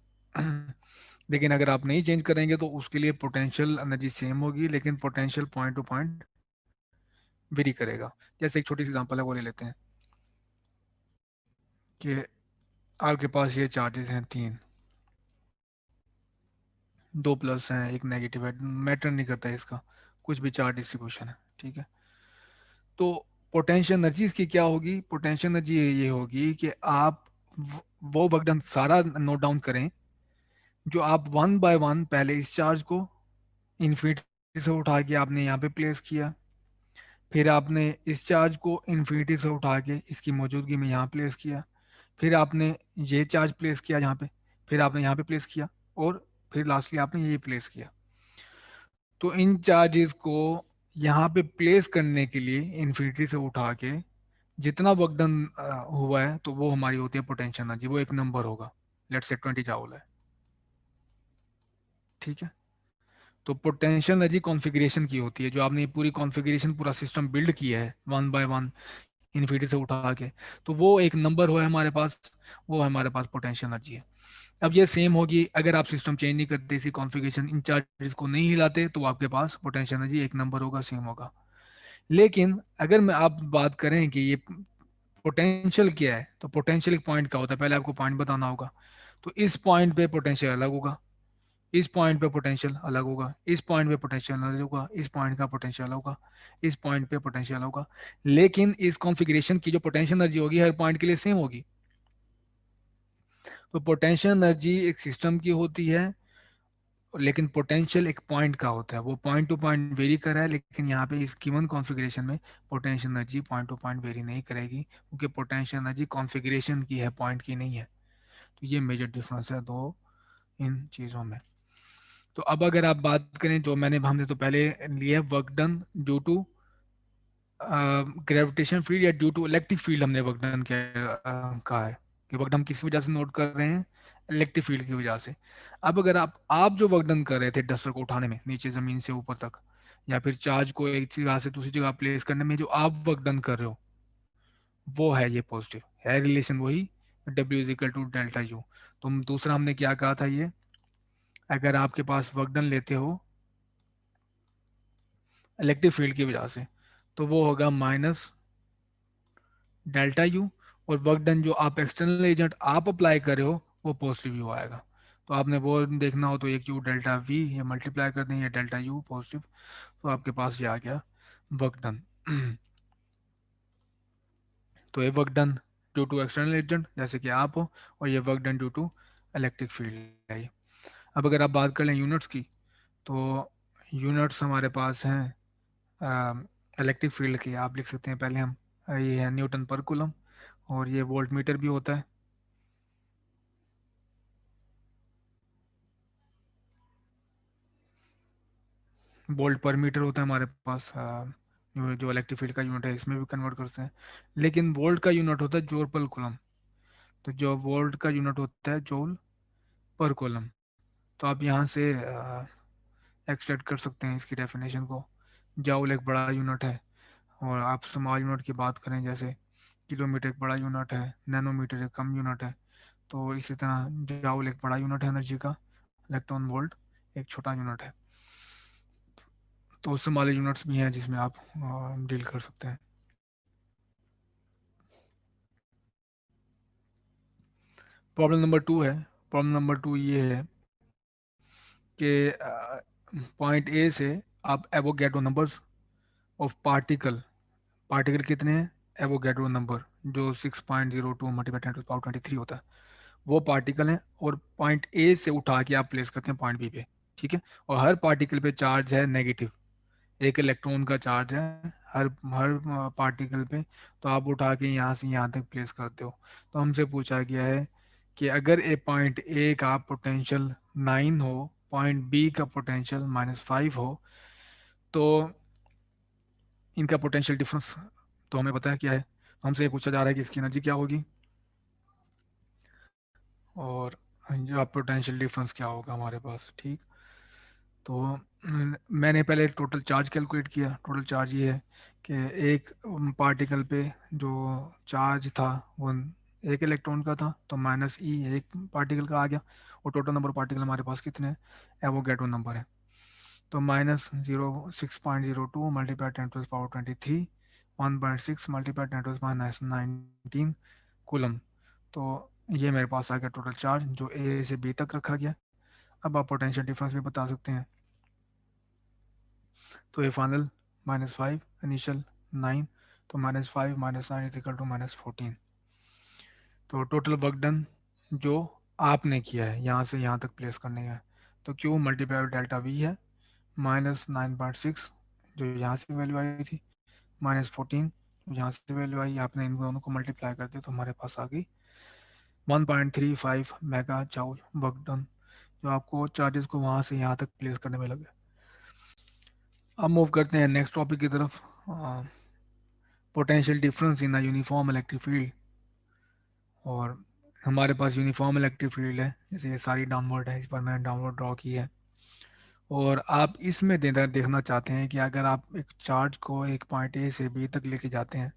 लेकिन अगर आप नहीं चेंज करेंगे तो उसके लिए पोटेंशियल एनर्जी सेम होगी, लेकिन potential point two point very करेगा। जैसे एक छोटी सी एग्जांपल है वो ले लेते हैं कि आपके पास ये चार्जेस हैं तीन, दो प्लस हैं एक नेगेटिव है, मैटर नहीं करता है इसका, कुछ भी चार्ज डिस्ट्रीब्यूशन है। ठीक है। तो पोटेंशियल एनर्जी इसकी क्या होगी, पोटेंशियल एनर्जी ये होगी कि आप वो वर्क डन सारा नोट डाउन करें, जो आप वन बाय वन पहले इस चार्ज को इन्फिनिटी से उठा के आपने यहाँ पे प्लेस किया, फिर आपने इस चार्ज को इन्फिनिटी से उठा के इसकी मौजूदगी में यहाँ प्लेस किया, फिर आपने ये चार्ज प्लेस किया यहाँ पे, फिर आपने यहाँ पे प्लेस किया, और फिर लास्टली आपने ये प्लेस किया। तो इन चार्जेस को यहाँ पे प्लेस करने के लिए इन्फिनिटी से उठा के जितना वर्क डन हुआ है, तो वो हमारी होती है पोटेंशियल एनर्जी, वो एक नंबर होगा, लेट्स से 20 जाउल है। ठीक है। तो पोटेंशियल एनर्जी कॉन्फ़िगरेशन की होती है, जो आपने ये पूरी कॉन्फ़िगरेशन पूरा सिस्टम बिल्ड किया है वन बाय वन इन्फिनिटी से उठा के, तो वो एक नंबर हुआ है हमारे पास, वो हमारे पास पोटेंशियल एनर्जी है। अब ये सेम होगी अगर आप सिस्टम चेंज नहीं करते, इसी कॉन्फ़िगरेशन इन चार्जेस को नहीं हिलाते, तो आपके पास पोटेंशियल एनर्जी एक नंबर होगा, सेम होगा। लेकिन अगर मैं आप बात करें कि ये पोटेंशियल क्या है, तो पोटेंशियल एक पॉइंट का होता है, पहले आपको पॉइंट बताना होगा। तो इस पॉइंट पे पोटेंशियल अलग होगा, इस पॉइंट पे पोटेंशियल अलग होगा, इस पॉइंट पे पोटेंशियल अलग होगा, इस पॉइंट का पोटेंशियल होगा, इस पॉइंट पे पोटेंशियल होगा। लेकिन इस कॉन्फ़िगरेशन की जो पोटेंशियल एनर्जी होगी हर पॉइंट के लिए सेम होगी। तो पोटेंशियल एनर्जी एक सिस्टम की होती है, लेकिन पोटेंशियल एक पॉइंट का होता है, वो पॉइंट टू पॉइंट वेरी कर रहा है, लेकिन यहाँ पे इस गिवन कॉन्फ़िगरेशन में potential energy point two point very नहीं करेगी, क्योंकि पोटेंशियल एनर्जी कॉन्फ़िगरेशन की है, पॉइंट की नहीं है। तो ये मेजर डिफरेंस है दो इन चीज़ों में। तो अब अगर आप बात करें, जो हमने तो पहले लिया work done due to gravitation field या ड्यू टू इलेक्ट्रिक फील्ड हमने वर्क डन कहा है कि वर्क डन किस वजह से नोट कर रहे हैं, इलेक्ट्रिक फील्ड की वजह से। अब अगर आप जो वर्क डन कर रहे थे डस्टर को उठाने में नीचे जमीन से ऊपर तक, या फिर चार्ज को एक जगह से दूसरी जगह प्लेस करने में जो आप वर्क डन कर रहे हो, वो है ये पॉजिटिव है रिलेशन वही, W is equal to delta U. तो दूसरा हमने क्या कहा था, ये अगर आपके पास वर्क डन लेते हो इलेक्ट्रिक फील्ड की वजह से, तो वो होगा माइनस डेल्टा यू, और वर्क डन जो आप एक्सटर्नल एजेंट आप अप्लाई कर रहे हो वो पॉजिटिव यू आएगा। तो आपने वो देखना हो तो एक यू डेल्टा वी ये मल्टीप्लाई कर दें, ये डेल्टा यू पॉजिटिव, तो आपके पास ये आ गया वर्क डन। तो ये work done due to external agent जैसे कि आप हो, और ये work done due to electric field है। अब अगर आप बात कर लें यूनिट्स की, तो यूनिट्स हमारे पास हैं इलेक्ट्रिक फील्ड की, आप लिख सकते हैं पहले हम, ये है न्यूटन पर कूलम, और ये वोल्ट मीटर भी होता है। वोल्ट पर मीटर होता है हमारे पास, जो इलेक्ट्रिक फील्ड का यूनिट है इसमें भी कन्वर्ट करते हैं। लेकिन वोल्ट का यूनिट होता है जोल पर कूलम। तो जो वोल्ट का यूनिट होता है जोल पर कूलम, तो आप यहाँ से एक्सट्रैक्ट कर सकते हैं इसकी डेफिनेशन को। जाउल एक बड़ा यूनिट है, और आप स्मॉल यूनिट की बात करें जैसे किलोमीटर एक बड़ा यूनिट है, नैनोमीटर एक कम यूनिट है। तो इसी तरह जाउल एक बड़ा यूनिट है एनर्जी का, इलेक्ट्रॉन वोल्ट एक छोटा यूनिट है। तो उससे वाले यूनिट्स भी हैं जिसमें आप डील कर सकते हैं। प्रॉब्लम नंबर टू है। प्रॉब्लम नंबर टू ये है कि पॉइंट ए से आप Avogadro numbers of particle, particle कितने हैं, एवोगैड्रो नंबर जो 6.02 मल्टीप्लाई 10 to the power 23 होता है, वो पार्टिकल हैं, और पॉइंट ए से उठा के आप प्लेस करते हैं पॉइंट बी पे। ठीक है, और हर पार्टिकल पे चार्ज है नेगेटिव, एक इलेक्ट्रॉन का चार्ज है हर हर पार्टिकल पे। तो आप उठा के यहाँ से यहाँ तक प्लेस करते हो। तो हमसे पूछा गया है कि अगर ए पॉइंट ए का पोटेंशियल 9 हो, पॉइंट बी का पोटेंशियल -5 हो, तो इनका पोटेंशियल डिफरेंस तो हमें पता है क्या है। तो हमसे ये पूछा जा रहा है कि इसकी एनर्जी क्या होगी, और जो पोटेंशियल डिफरेंस क्या होगा हमारे पास। ठीक, तो मैंने पहले टोटल चार्ज कैलकुलेट किया। टोटल चार्ज ये है कि एक पार्टिकल पे जो चार्ज था वो एक इलेक्ट्रॉन का था, तो माइनस ई एक पार्टिकल का आ गया, और टोटल नंबर पार्टिकल हमारे पास कितने हैं, एवोगैड्रो नंबर है। तो -0 6.02 multiply 10 to the power 23, 1.6 multiply 10 to the power -19 coulomb. तो ये मेरे पास आ गया टोटल चार्ज जो ए से बी तक रखा गया। अब आप पोटेंशियल डिफरेंस भी बता सकते हैं। तो ये फाइनल -5 इनिशियल 9, तो -5 -9 इज इक्वल टू -14। तो टोटल वर्क डन जो आपने किया है यहाँ से यहाँ तक प्लेस करने का, तो क्यू मल्टीप्लाई डेल्टा वी है, -9.6 जो यहाँ से वैल्यू आई थी, -14 यहाँ से वैल्यू आई, आपने इन दोनों को मल्टीप्लाई कर दिया तो हमारे पास आ गई 1.35 मेगा जाउल वर्क डन, जो आपको चार्जेस को वहाँ से यहाँ तक प्लेस करने में लगे। अब मूव करते हैं नेक्स्ट टॉपिक की तरफ, potential difference in a uniform electric field. और हमारे पास यूनिफॉर्म इलेक्ट्रिक फील्ड है, जैसे ये सारी डाउनवर्ड है, इस पर मैंने डाउनवर्ड ड्रॉ की है। और आप इसमें देखना चाहते हैं कि अगर आप एक चार्ज को एक पॉइंट ए से बी तक लेके जाते हैं,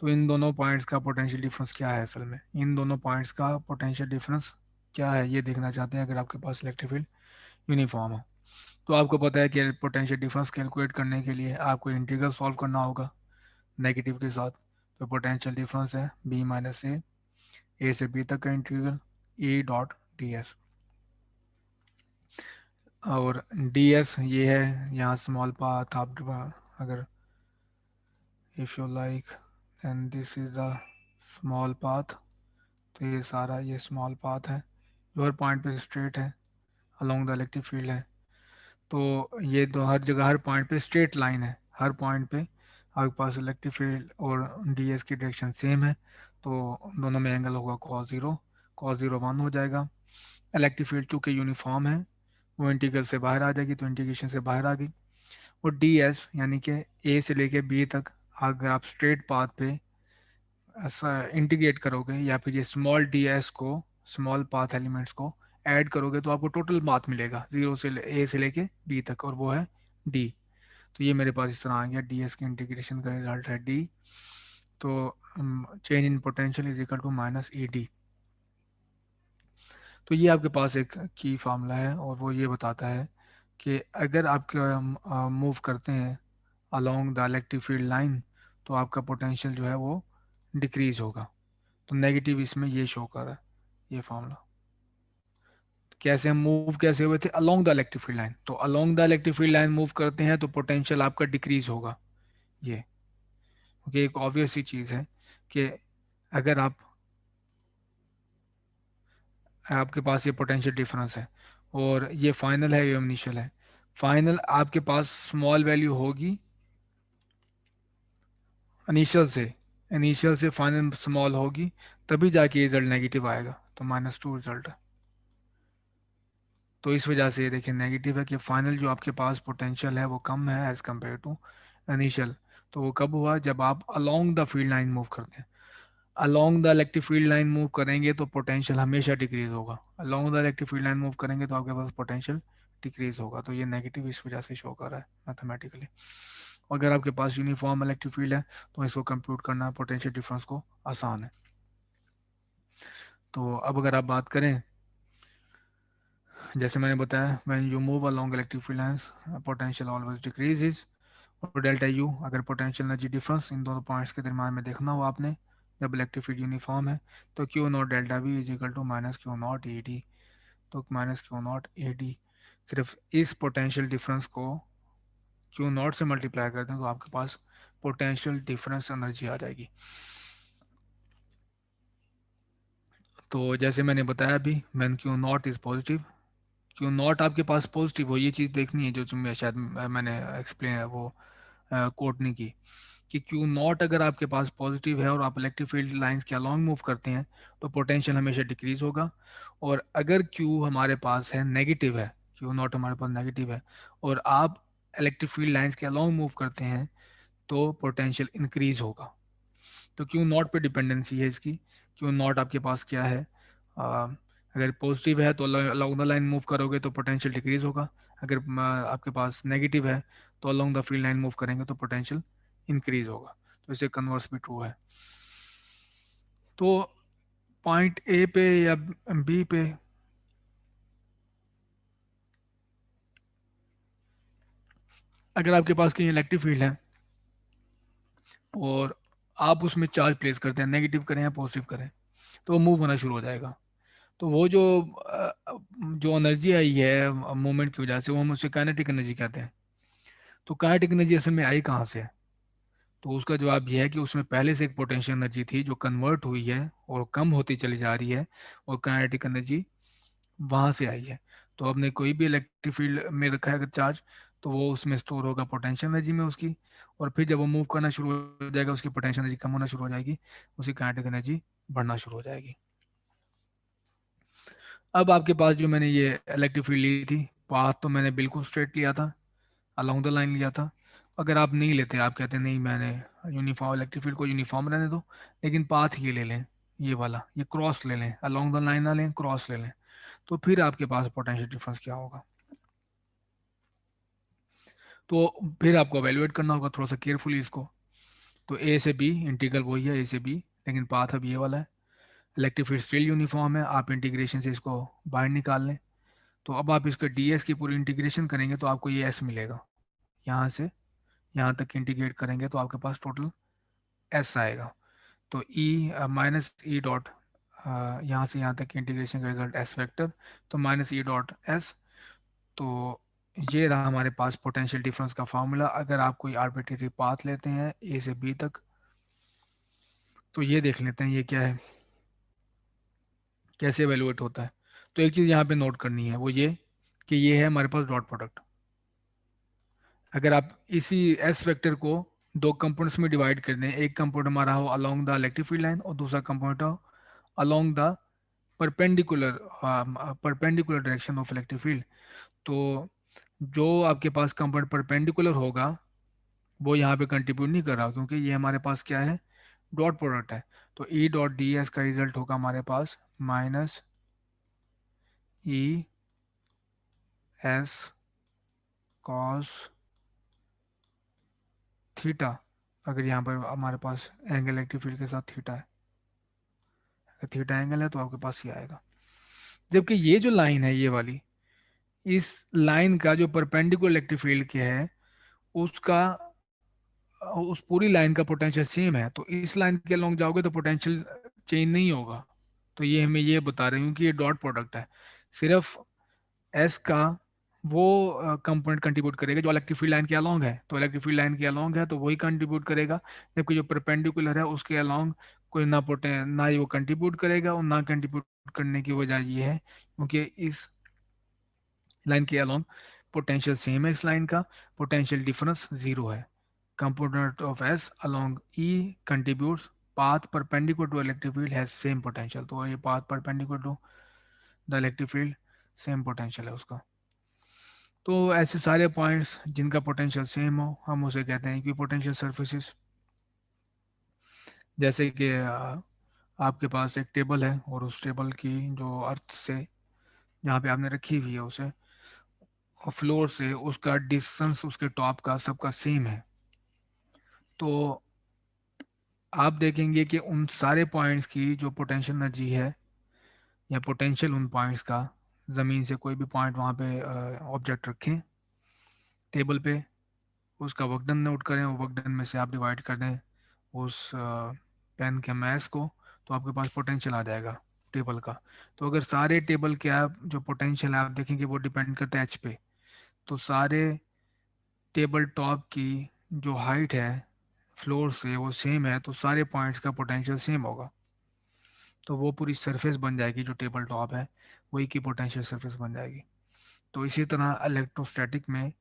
तो इन दोनों पॉइंट्स का पोटेंशियल डिफरेंस क्या है, असल में इन दोनों पॉइंट्स का पोटेंशियल डिफरेंस क्या है ये देखना चाहते हैं अगर आपके पास इलेक्ट्रिक फील्ड यूनिफॉर्म हो। तो आपको पता है कि पोटेंशियल डिफरेंस कैलकुलेट करने के लिए आपको इंटीग्रल सॉल्व करना होगा नेगेटिव के साथ। तो पोटेंशियल डिफरेंस है बी माइनस ए से बी तक का इंटीग्रल ई डॉट डी एस। और डी एस ये है यहाँ स्मॉल पाथ, आप अगर if you like and this is a small path, तो ये सारा ये स्मॉल पाथ है जो हर पॉइंट पे स्ट्रेट है अलोंग द इलेक्ट्रिक फील्ड है। तो ये दो हर जगह हर पॉइंट पे स्ट्रेट लाइन है, हर पॉइंट पे आपके पास इलेक्ट्रिक फील्ड और डी एस की डायरेक्शन सेम है, तो दोनों में एंगल होगा cos 0, cos 0 1 हो जाएगा। इलेक्ट्रिक फील्ड चूँकि यूनिफॉर्म है वो इंटीग्रल से बाहर आ जाएगी, तो इंटीग्रेशन से बाहर आ गई। और डी एस यानी कि ए से लेके बी तक अगर आप स्ट्रेट पाथ पे ऐसा इंटीग्रेट करोगे या फिर ये स्मॉल डी एस को, स्मॉल पाथ एलिमेंट्स को ऐड करोगे तो आपको टोटल पाथ मिलेगा जीरो से ए से लेके बी तक, और वो है डी। तो ये मेरे पास इस तरह आ गया, डी एस के इंटीग्रेशन का रिजल्ट है डी। तो change in potential is equal to minus E D. तो ये आपके पास एक की फार्मूला है और वो ये बताता है कि अगर आप मूव करते हैं along the electric field line तो आपका पोटेंशियल जो है वो डिक्रीज होगा। तो नेगेटिव इसमें ये शो कर रहा है, ये फार्मूला। कैसे हम मूव कैसे हुए थे along the electric field line, तो along the electric field line move करते हैं तो पोटेंशियल आपका डिक्रीज होगा। ये क्योंकि एक ऑब्वियस सी चीज़ है कि अगर आपके पास ये पोटेंशियल डिफरेंस है और ये फाइनल है, ये इनिशियल है। फाइनल आपके पास स्मॉल वैल्यू होगी इनिशियल से फाइनल स्मॉल होगी, तभी जाके रिजल्ट नेगेटिव आएगा। तो -2 रिजल्ट है। तो इस वजह से ये देखिए नेगेटिव है कि फाइनल जो आपके पास पोटेंशियल है वो कम है एज कम्पेयर टू इनिशियल। तो वो कब हुआ, जब आप along the field line move करते हैं। Along the electric field line move करेंगे तो पोटेंशियल हमेशा डिक्रीज होगा। Along the electric field line move करेंगे तो आपके पास पोटेंशियल डिक्रीज होगा। तो ये नेगेटिव इस वजह से शो कर रहा है मैथमेटिकली। अगर आपके पास यूनिफॉर्म इलेक्ट्रिक फील्ड है तो इसको कंप्यूट करना पोटेंशियल डिफरेंस को आसान है। तो अब अगर आप बात करें, जैसे मैंने बताया when you move along electric field lines potential always decreases. और डेल्टा यू, अगर पोटेंशियल एनर्जी डिफरेंस इन दोनों पॉइंट्स के दरम्यान में देखना हो आपने जब इलेक्ट्रिक फील्ड यूनिफॉर्म है, तो Q naught delta V is equal to minus Q naught A D. तो minus Q naught A D, सिर्फ इस पोटेंशियल डिफरेंस को क्यू नॉट से मल्टीप्लाई करते हैं तो आपके पास पोटेंशियल डिफरेंस एनर्जी आ जाएगी। तो जैसे मैंने बताया अभी, when Q naught is positive, Q naught आपके पास पॉजिटिव हो, ये चीज़ देखनी है जो तुम्हें शायद मैंने एक्सप्लेन वो कोट नहीं की, कि क्यू नॉट अगर आपके पास पॉजिटिव है और आप इलेक्ट्रिक फील्ड लाइंस के अलॉन्ग मूव करते हैं तो पोटेंशियल हमेशा डिक्रीज होगा। और अगर क्यू हमारे पास है नेगेटिव है, क्यू नॉट हमारे पास नेगेटिव है और आप इलेक्ट्रिक फील्ड लाइंस के अलॉन्ग मूव करते हैं तो पोटेंशियल इंक्रीज होगा। तो क्यू नॉट पे डिपेंडेंसी है इसकी। क्यू नॉट आपके पास क्या है, अगर पॉजिटिव है तो अलोंग द लाइन मूव करोगे तो पोटेंशियल डिक्रीज होगा। अगर आपके पास नेगेटिव है तो along the field line move करेंगे तो पोटेंशियल इंक्रीज होगा। तो इसे कन्वर्स भी ट्रू है। तो पॉइंट ए पे या बी पे अगर आपके पास कहीं इलेक्ट्रिक फील्ड है और आप उसमें चार्ज प्लेस करते हैं, नेगेटिव करें या पॉजिटिव करें, तो वो मूव होना शुरू हो जाएगा। तो वो जो एनर्जी आई है मूवमेंट की वजह से, वो हम उसे काइनेटिक एनर्जी कहते हैं। तो काइनेटिक एनर्जी असल में आई कहाँ से है? तो उसका जवाब यह है कि उसमें पहले से एक पोटेंशियल एनर्जी थी जो कन्वर्ट हुई है और कम होती चली जा रही है, और काइनेटिक एनर्जी वहाँ से आई है। तो आपने कोई भी इलेक्ट्रिक फील्ड में रखा है अगर चार्ज, तो वो उसमें स्टोर होगा पोटेंशियल एनर्जी में उसकी, और फिर जब वो मूव करना शुरू हो जाएगा उसकी पोटेंशियल एनर्जी कम होना शुरू हो जाएगी, उसकी काइनेटिक एनर्जी बढ़ना शुरू हो जाएगी। अब आपके पास जो मैंने ये इलेक्ट्रिक फील्ड ली थी, पाथ तो मैंने बिल्कुल स्ट्रेट लिया था, अलोंग द लाइन लिया था। अगर आप नहीं लेते, आप कहते नहीं मैंने यूनिफॉर्म इलेक्ट्रिक फील्ड को यूनिफॉर्म रहने दो, लेकिन पाथ ये ले लें, ये वाला, ये क्रॉस ले लें, अलोंग द लाइन ना लें, क्रॉस ले लें, तो फिर आपके पास पोटेंशियल डिफरेंस क्या होगा? तो फिर आपको एवेलुएट करना होगा थोड़ा सा केयरफुली इसको। तो ए से बी इंटीग्रल वही है, ए से बी, लेकिन पाथ अब ये वाला है। इलेक्ट्रिक फील्ड स्टिल यूनिफॉर्म है, आप इंटीग्रेशन से इसको बाहर निकाल लें। तो अब आप इसका डीएस की पूरी इंटीग्रेशन करेंगे तो आपको ये एस मिलेगा। यहाँ से यहाँ तक इंटीग्रेट करेंगे तो आपके पास टोटल एस आएगा। तो ई माइनस ई डॉट, यहाँ से यहाँ तक की इंटीग्रेशन का रिजल्ट एस वेक्टर, तो माइनस ई डॉट एस। तो ये रहा हमारे पास पोटेंशियल डिफरेंस का फार्मूला। अगर आप कोई आर्बिट्रेरी पाथ लेते हैं ए से बी तक, तो ये देख लेते हैं ये क्या है, कैसे एवेलुएट होता है। तो एक चीज़ यहाँ पे नोट करनी है, वो ये कि ये है हमारे पास डॉट प्रोडक्ट। अगर आप इसी एस वेक्टर को दो कंपोनेंट्स में डिवाइड कर दें, एक कंपोनेंट हमारा हो along the electric field line और दूसरा कंपोनेंट हो along the perpendicular perpendicular direction of electric field, तो जो आपके पास कंपोनेंट परपेंडिकुलर होगा वो यहाँ पे कंट्रीब्यूट नहीं कर रहा, क्योंकि ये हमारे पास क्या है, डॉट प्रोडक्ट है। तो ई डॉट डी एस का रिजल्ट होगा हमारे पास minus E S cos theta. अगर यहाँ पर हमारे पास एंगल इलेक्ट्रिक फील्ड के साथ थीटा है, अगर थीटा एंगल है तो आपके पास ये आएगा। जबकि ये जो लाइन है ये वाली, इस लाइन का जो परपेंडिकुलर इलेक्ट्रिक फील्ड के है उसका, उस पूरी लाइन का पोटेंशियल सेम है, तो इस लाइन के अलॉन्ग जाओगे तो पोटेंशियल चेंज नहीं होगा। तो ये हमें ये बता रहे हैं कि ये डॉट प्रोडक्ट है, सिर्फ एस का वो कंपोनेंट कंट्रीब्यूट करेगा जो इलेक्ट्रिक फील्ड लाइन के अलॉन्ग है। तो इलेक्ट्रिक फील्ड लाइन के अलॉन्ग है तो वही कंट्रीब्यूट करेगा, जबकि जो परपेंडिकुलर है उसके अलॉन्ग कोई ना ना ही वो कंट्रीब्यूट करेगा, और ना कंट्रीब्यूट करने की वजह ये है क्योंकि इस लाइन के अलॉन्ग पोटेंशियल सेम है, इस लाइन का पोटेंशियल डिफरेंस जीरो है। Component of S along E contributes path perpendicular to electric field has same potential। तो ये path perpendicular to the electric field same potential है उसका। तो ऐसे सारे पॉइंट्स जिनका पोटेंशियल सेम हो हम उसे कहते हैं कि पोटेंशियल सर्फेसिस। जैसे कि आपके पास एक टेबल है और उस टेबल की जो अर्थ से जहाँ पे आपने रखी हुई है उसे, और फ्लोर से उसका डिस्टेंस उसके टॉप का सबका सेम है, तो आप देखेंगे कि उन सारे पॉइंट्स की जो पोटेंशियल एनर्जी है या पोटेंशियल उन पॉइंट्स का, ज़मीन से कोई भी पॉइंट वहाँ पे ऑब्जेक्ट रखें टेबल पे, उसका वर्क डन नोट करें, और वर्क डन में से आप डिवाइड कर दें उस पेन के मैस को, तो आपके पास पोटेंशियल आ जाएगा टेबल का। तो अगर सारे टेबल के आप जो पोटेंशियल है आप देखेंगे वो डिपेंड करता है एच पे, तो सारे टेबल टॉप की जो हाइट है फ्लोर से वो सेम है, तो सारे पॉइंट्स का पोटेंशियल सेम होगा, तो वो पूरी सरफेस बन जाएगी जो टेबल टॉप है वही की पोटेंशियल सरफेस बन जाएगी। तो इसी तरह इलेक्ट्रोस्टैटिक में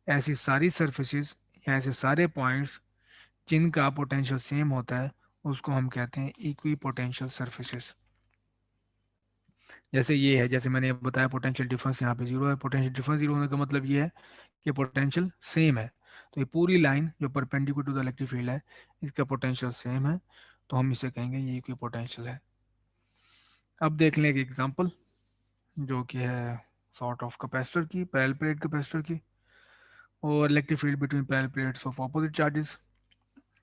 ऐसी सारी सरफेसेस या ऐसे सारे पॉइंट्स जिनका पोटेंशियल सेम होता है उसको हम कहते हैं इक्वी पोटेंशियल सर्फेसेस। जैसे ये है, जैसे मैंने बताया पोटेंशियल डिफरेंस यहाँ पे जीरो है, पोटेंशियल डिफरेंस जीरो होने का मतलब ये है कि पोटेंशियल सेम है। तो ये पूरी लाइन जो perpendicular to the electric field है इसका पोटेंशियल सेम है, तो हम इसे कहेंगे ये इक्वी पोटेंशियल है। अब देख लें एक एग्जांपल जो कि है सॉर्ट ऑफ कैपेसिटर की, पैरेलल प्लेट कैपेसिटर की, और electric field between parallel plates of opposite charges.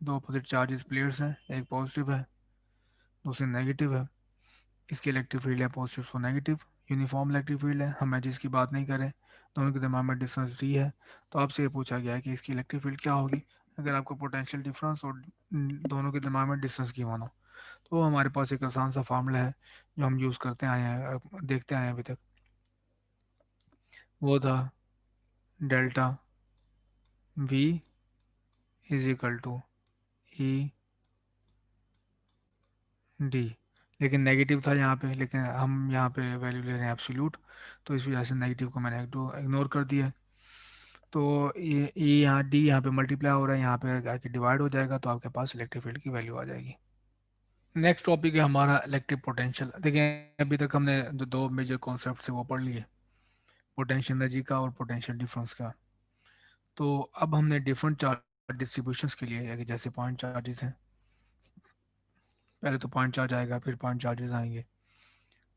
दो ऑपोजिट चार्जेस प्लेट्स हैं, एक पॉजिटिव है दूसरी नेगेटिव है, इसकी इलेक्ट्रिक फील्ड है पॉजिटिव और नेगेटिव, यूनिफॉर्म इलेक्ट्रिक फील्ड है, हम जिसकी बात नहीं करें, दोनों के दरम्यान में डिस्टेंस डी है। तो आपसे ये पूछा गया है कि इसकी इलेक्ट्रिक फील्ड क्या होगी अगर आपको पोटेंशियल डिफरेंस और दोनों के दरम्यान में डिस्टेंस की मानो। तो हमारे पास एक आसान सा फार्मूला है जो हम यूज़ करते आए हैं, देखते आए हैं अभी तक, वो था delta V is equal to E D. लेकिन नेगेटिव था यहाँ पे, लेकिन हम यहाँ पे वैल्यू ले रहे हैं एब्सोल्यूट, तो इस वजह से नेगेटिव को मैंने इग्नोर कर दिया है। तो ये यहाँ डी यहाँ पे मल्टीप्लाई हो रहा है, यहाँ पे आके डिवाइड हो जाएगा, तो आपके पास इलेक्ट्रिक फील्ड की वैल्यू आ जाएगी। नेक्स्ट टॉपिक है हमारा इलेक्ट्रिक पोटेंशियल। देखिए अभी तक हमने जो दो मेजर कॉन्सेप्ट है वो पढ़ लिए, पोटेंशियल एनर्जी का और पोटेंशियल डिफरेंस का। तो अब हमने डिफरेंट चार्ज डिस्ट्रीब्यूशंस के लिए, जैसे पॉइंट चार्जेस हैं, पहले तो पॉइंट चार्ज आएगा फिर पॉइंट चार्जेस आएंगे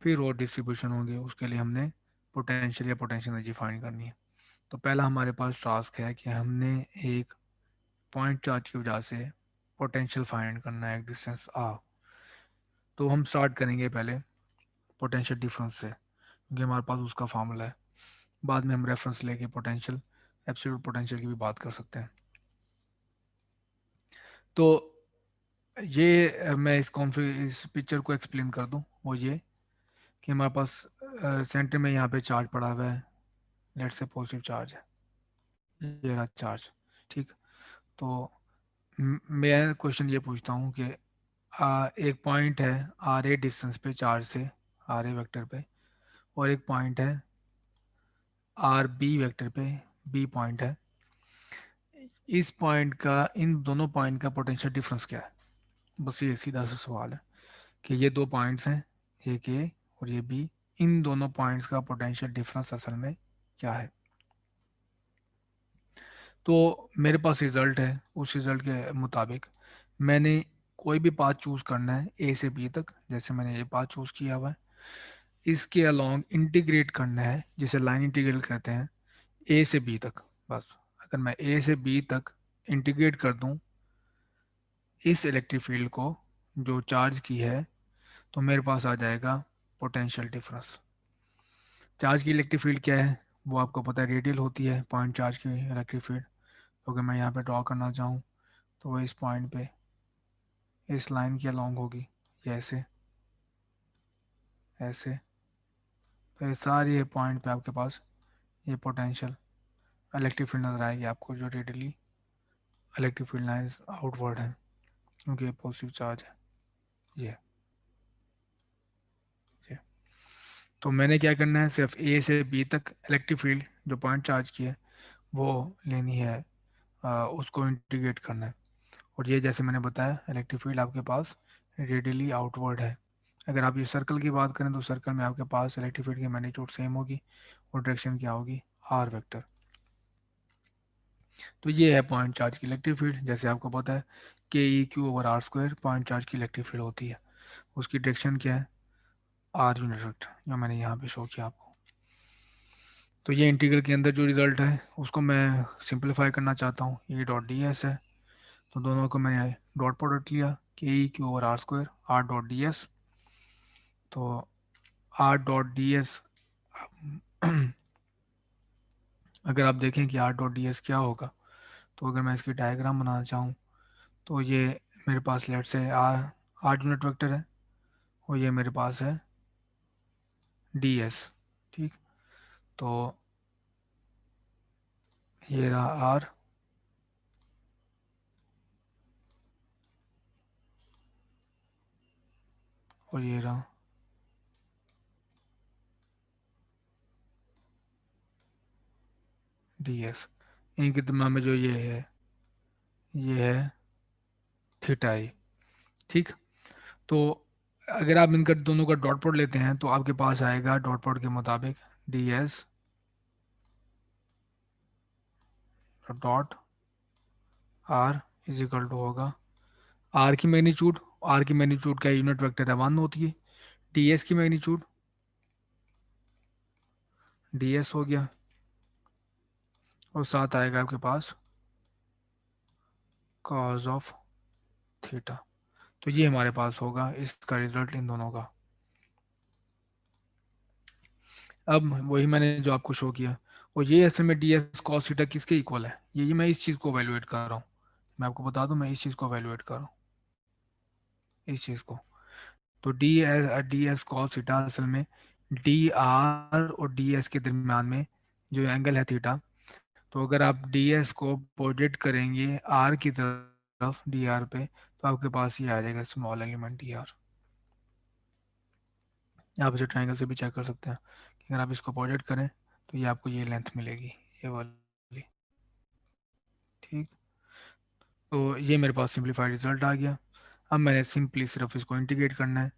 फिर और डिस्ट्रीब्यूशन होंगे, उसके लिए हमने पोटेंशियल या पोटेंशियल एनर्जी फाइंड करनी है। तो पहला हमारे पास टास्क है कि हमने एक पॉइंट चार्ज की वजह से पोटेंशियल फाइंड करना है एक डिस्टेंस आ। तो हम स्टार्ट करेंगे पहले पोटेंशियल डिफरेंस से, क्योंकि हमारे पास उसका फार्मूला है। बाद में हम रेफरेंस लेके पोटेंशियल, एब्सोल्यूट पोटेंशियल की भी बात कर सकते हैं। तो ये मैं इस पिक्चर को एक्सप्लेन कर दूं, वो ये कि हमारे पास सेंटर में यहाँ पे चार्ज पड़ा हुआ है, लेट से पॉजिटिव चार्ज है, ये रहा चार्ज, ठीक। तो मैं क्वेश्चन ये पूछता हूँ कि एक पॉइंट है आर ए डिस्टेंस पे चार्ज से, आर ए वेक्टर पे, और एक पॉइंट है आर बी वेक्टर पे, बी पॉइंट है। इस पॉइंट का, इन दोनों पॉइंट का पोटेंशियल डिफरेंस क्या है? बस ये सीधा सा सवाल है कि ये दो पॉइंट्स हैं, एक ए और ये बी, इन दोनों पॉइंट्स का पोटेंशियल डिफरेंस असल में क्या है? तो मेरे पास रिजल्ट है, उस रिजल्ट के मुताबिक मैंने कोई भी पाथ चूज करना है ए से बी तक, जैसे मैंने ये पाथ चूज किया हुआ है, इसके अलोंग इंटीग्रेट करना है, जिसे लाइन इंटीग्रल कहते हैं, ए से बी तक। बस अगर मैं ए से बी तक इंटीग्रेट कर दूं इस इलेक्ट्रिक फील्ड को जो चार्ज की है, तो मेरे पास आ जाएगा पोटेंशियल डिफरेंस। चार्ज की इलेक्ट्रिक फील्ड क्या है, वो आपको पता है, रेडियल होती है पॉइंट चार्ज की इलेक्ट्रिक फील्ड। तो अगर मैं यहाँ पे ड्रॉ करना चाहूँ तो वो इस पॉइंट पे इस लाइन के अलोंग होगी, ये ऐसे ऐसे। तो ये सारी पॉइंट पे आपके पास ये पोटेंशियल इलेक्ट्रिक फील्ड नजर आएगी आपको, जो radially electric field lines outward है, क्योंकि पॉजिटिव चार्ज है ये ये। तो मैंने क्या करना है, सिर्फ ए से बी तक इलेक्ट्रिक फील्ड जो पॉइंट चार्ज की है वो लेनी है, उसको इंटीग्रेट करना है। और ये जैसे मैंने बताया इलेक्ट्रिक फील्ड आपके पास रेडियली आउटवर्ड है। अगर आप ये सर्कल की बात करें तो सर्कल में आपके पास इलेक्ट्रिक फील्ड की मैग्नीट्यूड सेम होगी और डायरेक्शन क्या होगी, आर वेक्टर। तो ये है पॉइंट चार्ज की इलेक्ट्रिक फील्ड। जैसे आपको पता है के E Q over R square point charge की इलेक्ट्रिक फील्ड होती है, उसकी डायरेक्शन क्या है, आर यूनिट वेक्टर, जो मैंने यहाँ पे शो किया आपको। तो ये इंटीग्रल के अंदर जो रिजल्ट है उसको मैं सिंपलीफाई करना चाहता हूँ, ये डॉट डी एस है। तो दोनों को मैंने डॉट प्रोडक्ट लिया, K E Q over R square R dot D S. तो आर डॉट डी एस अगर आप देखें कि आर डॉट डी एस क्या होगा, तो अगर मैं इसकी डायग्राम बनाना चाहूँ तो ये मेरे पास लेट से आर आर यूनिट वेक्टर है और ये मेरे पास है डी एस। ठीक, तो ये रहा आर और ये रहा डी एस। इनके दिमाग में जो ये है थीटा आई। ठीक, तो अगर आप इनका दोनों का डॉट प्रोडक्ट लेते हैं तो आपके पास आएगा डॉट प्रोडक्ट के मुताबिक D S dot R is equal to होगा आर की मैग्नीट्यूड, आर की मैग्नीट्यूड का यूनिट वेक्टर है 1 होती है, डी एस की मैग्नीट्यूड डी एस हो गया, और साथ आएगा आपके पास कॉज ऑफ थीटा। तो ये हमारे पास होगा इसका रिजल्ट इन दोनों का। अब वही मैंने जो आपको शो किया, और ये असल में डी एस कॉस थीटा किसके इक्वल है, ये मैं इस चीज़ को वैल्यूएट कर रहा हूँ। मैं आपको बता दूं, मैं इस चीज़ को वैल्यूएट कर रहा हूँ, इस चीज़ को। तो डी एस कॉस थीटा असल में डी आर और डी एस के दरमियान में जो एंगल है थीटा। तो अगर आप डी एस को प्रोजेक्ट करेंगे आर की तरफ डी आर पे, तो आपके पास ये आ जाएगा स्मॉल एलिमेंट डी आर। आप इसे ट्राइंगल से भी चेक कर सकते हैं कि अगर आप इसको प्रोजेक्ट करें तो ये आपको ये लेंथ मिलेगी, ये वाली। ठीक, तो ये मेरे पास सिंप्लीफाइड रिजल्ट आ गया। अब मैंने सिंपली सिर्फ इसको इंटीग्रेट करना है,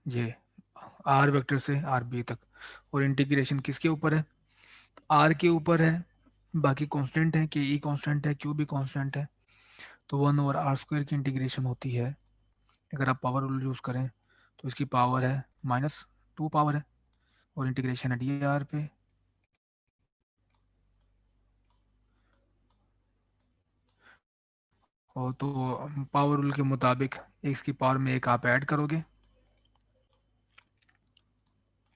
ये आर वेक्टर से आर बी तक। और इंटीग्रेशन किसके ऊपर है, आर के ऊपर है, बाकी कांस्टेंट है, के ई कांस्टेंट है, क्यू भी कांस्टेंट है। तो 1/r² की इंटीग्रेशन होती है, अगर आप पावर रूल यूज़ करें तो इसकी पावर है -2 पावर है, और इंटीग्रेशन है डी आर पे। और तो पावर रूल के मुताबिक एक्स की पावर में एक आप ऐड करोगे,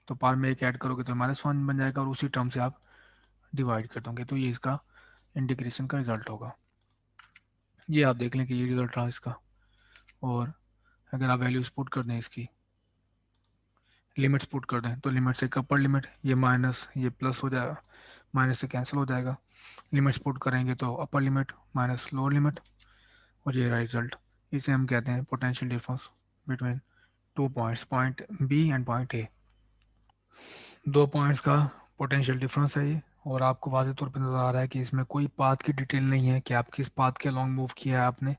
तो पावर में एक ऐड करोगे तो -1 बन जाएगा, और उसी टर्म से आप डिवाइड कर दोगे, तो ये इसका इंटीग्रेशन का रिजल्ट होगा। ये आप देख लें कि ये रिजल्ट रहा इसका। और अगर आप वैल्यूज पुट कर दें, इसकी लिमिट्स पुट कर दें, तो लिमिट से अपर लिमिट ये माइनस ये प्लस हो जाएगा, माइनस से कैंसिल हो जाएगा। लिमिट्स पुट करेंगे तो upper limit minus lower limit, और ये रहा रिजल्ट। इसे हम कहते हैं potential difference between 2 points, point B and point A. 2 points का पोटेंशियल डिफरेंस है ये। और आपको वाज़ेह तौर पर नज़र आ रहा है कि इसमें कोई पाथ की डिटेल नहीं है कि आप किस पाथ के लॉन्ग मूव किया है आपने।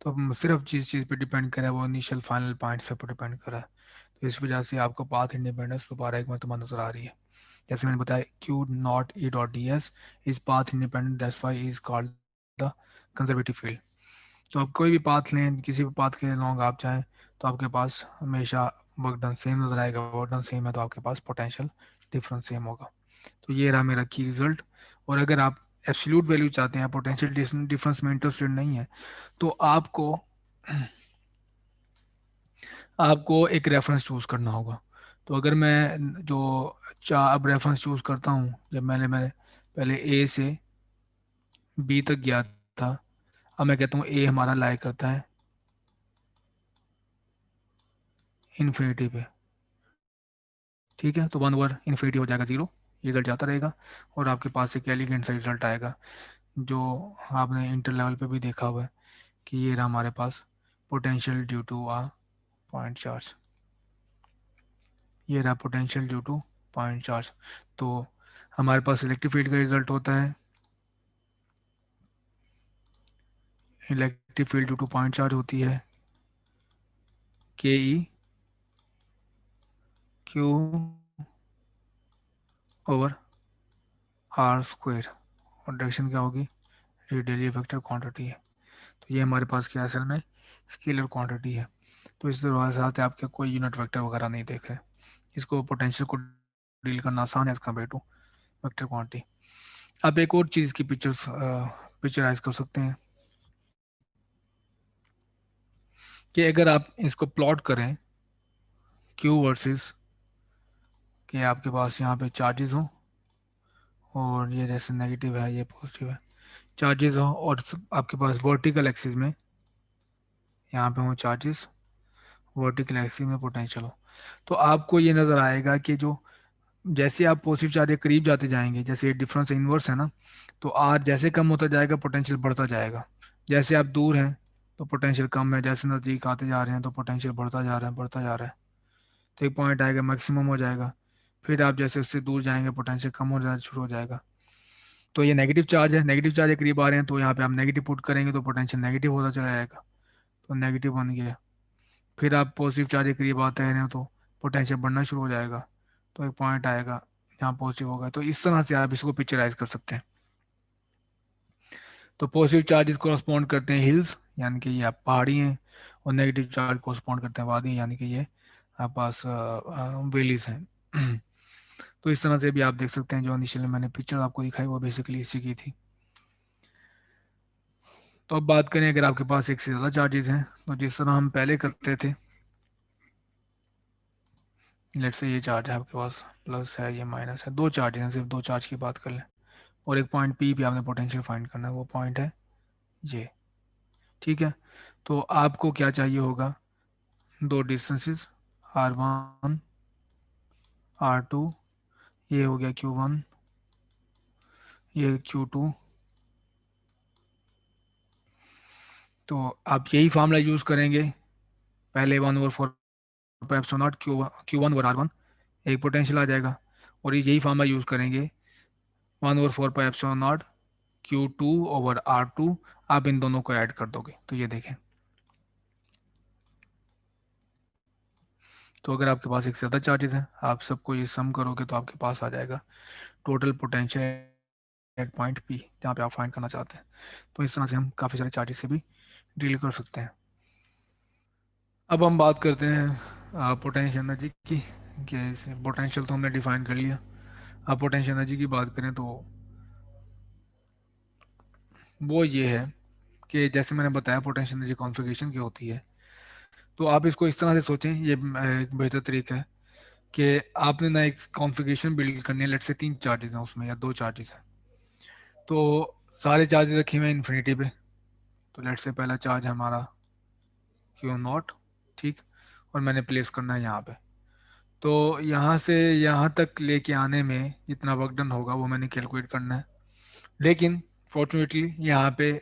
तो सिर्फ जिस चीज़ पे डिपेंड करे वो इनिशियल फाइनल पॉइंट्स पे डिपेंड करा है। तो इस वजह से आपको पाथ इंडिपेंडेंस दोबारा एक मरतबा नज़र आ रही है। जैसे मैंने बताया Q not E dot D S is path independent, that's why is called the conservative field. तो आप कोई भी पाथ लें, किसी भी पाथ के लॉन्ग आप चाहें, तो आपके पास हमेशा वर्क डन सेम नजर आएगा। वर्क डन सेम है तो आपके पास पोटेंशियल डिफरेंस सेम होगा। तो ये रहा मेरा की रिजल्ट। और अगर आप एब्सोल्यूट वैल्यू चाहते हैं, पोटेंशियल डिफरेंस में इंटरेस्टेड नहीं है, तो आपको एक रेफरेंस चूज करना होगा। तो अगर मैं जो अब रेफरेंस चूज करता हूँ, जब मैं पहले ए से बी तक गया था, अब मैं कहता हूँ ए हमारा लाई करता है इन्फिनिटी पे, ठीक है। तो 1/इन्फिनिटी हो जाएगा 0, ये रिजल्ट जाता रहेगा और आपके पास एक एलिगेंट सा रिजल्ट आएगा, जो आपने इंटर लेवल पे भी देखा हुआ है कि ये रहा हमारे पास potential due to a point charge. ये रहा potential due to point charge. तो हमारे पास इलेक्ट्रिक फील्ड का रिजल्ट होता है, electric field due to point charge होती है के E Q over R square, और डायरेक्शन क्या होगी, रेडियली वेक्टर क्वांटिटी है। तो ये हमारे पास क्या असल में स्केलर क्वांटिटी है। तो इस तरह से आपके कोई यूनिट वेक्टर वगैरह नहीं देख रहे, इसको पोटेंशियल को डील करना आसान है as compare to vector quantity. आप एक और चीज़ की पिक्चराइज कर सकते हैं कि अगर आप इसको प्लॉट करें क्यू वर्सेस कि आपके पास यहाँ पे चार्जेस हो और ये जैसे नेगेटिव है, ये पॉजिटिव है, चार्जेस हो और आपके पास वर्टिकल एक्सिस में यहाँ पे हो चार्जेस, वर्टिकल एक्सिस में पोटेंशियल हो, तो आपको ये नज़र आएगा कि जो जैसे आप पॉजिटिव चार्ज के करीब जाते जाएंगे, जैसे डिफरेंस इनवर्स है ना, तो आर जैसे कम होता जाएगा पोटेंशियल बढ़ता जाएगा। जैसे आप दूर हैं तो पोटेंशियल कम है, जैसे नज़दीक आते जा रहे हैं तो पोटेंशियल बढ़ता जा रहा है, बढ़ता जा रहा है। तो एक पॉइंट आएगा मैक्सिमम हो जाएगा, फिर आप जैसे उससे दूर जाएंगे पोटेंशियल कम हो जाना शुरू हो जाएगा। तो ये नेगेटिव चार्ज है, नेगेटिव चार्ज के करीब आ रहे हैं तो यहाँ पे आप नेगेटिव पुट करेंगे तो पोटेंशियल नेगेटिव होता चला जाएगा, तो नेगेटिव बन गया। फिर आप पॉजिटिव चार्ज के करीब आते हैं तो पोटेंशियल बढ़ना शुरू हो जाएगा, तो एक पॉइंट आएगा जहाँ पॉजिटिव होगा। तो इस तरह से आप इसको पिक्चराइज कर सकते हैं। तो पॉजिटिव चार्जेस कोरस्पॉन्ड करते हैं हिल्स, यानी कि ये आप पहाड़ी हैं, और नेगेटिव चार्ज कोरस्पॉन्ड करते हैं वादी, यानी कि ये आपके पास वैलीज हैं। तो इस तरह से भी आप देख सकते हैं, जो इनिशियली मैंने पिक्चर आपको दिखाई वो बेसिकली इसी की थी। तो अब बात करें अगर आपके पास एक से ज़्यादा चार्जेस हैं, तो जिस तरह हम पहले करते थे, लेट्स से ये चार्ज है आपके पास, प्लस है ये माइनस है, दो चार्ज हैं, सिर्फ दो चार्ज की बात कर लें, और एक पॉइंट पी पे आपने पोटेंशियल फाइंड करना है, वो पॉइंट है ये, ठीक है। तो आपको क्या चाहिए होगा, दो डिस्टेंसेस R1 R2, ये हो गया Q1, ये Q2। तो आप यही फार्मूला यूज़ करेंगे, पहले 1/4 epsilon not Q1 over R1, एक पोटेंशियल आ जाएगा, और यही फार्मूला यूज़ करेंगे 1/4 epsilon not Q2 over R2, आप इन दोनों को ऐड कर दोगे तो ये देखें। तो अगर आपके पास एक से ज़्यादा चार्जेस हैं, आप सबको ये सम करोगे तो आपके पास आ जाएगा total potential at point P, जहाँ पे आप फाइंड करना चाहते हैं। तो इस तरह से हम काफ़ी सारे चार्जेस से भी डील कर सकते हैं। अब हम बात करते हैं पोटेंशियल एनर्जी की, कि पोटेंशियल तो हमने डिफाइन कर लिया। अब पोटेंशियल एनर्जी की बात करें तो वो ये है कि जैसे मैंने बताया पोटेंशियल एनर्जी कॉन्फ़िगरेशन की होती है, तो आप इसको इस तरह से सोचें, ये एक बेहतर तरीका है कि आपने ना एक कॉन्फ़िगरेशन बिल्ड करनी है, लेट से 3 चार्जेस हैं उसमें या 2 चार्जेस हैं, तो सारे चार्जेस रखे हुए हैं इन्फिनिटी पे। तो लेट से पहला चार्ज है हमारा Q0, ठीक, और मैंने प्लेस करना है यहाँ पे। तो यहाँ से यहाँ तक लेके आने में जितना वर्क डन होगा वो मैंने कैलकुलेट करना है, लेकिन फॉर्चुनेटली यहाँ पे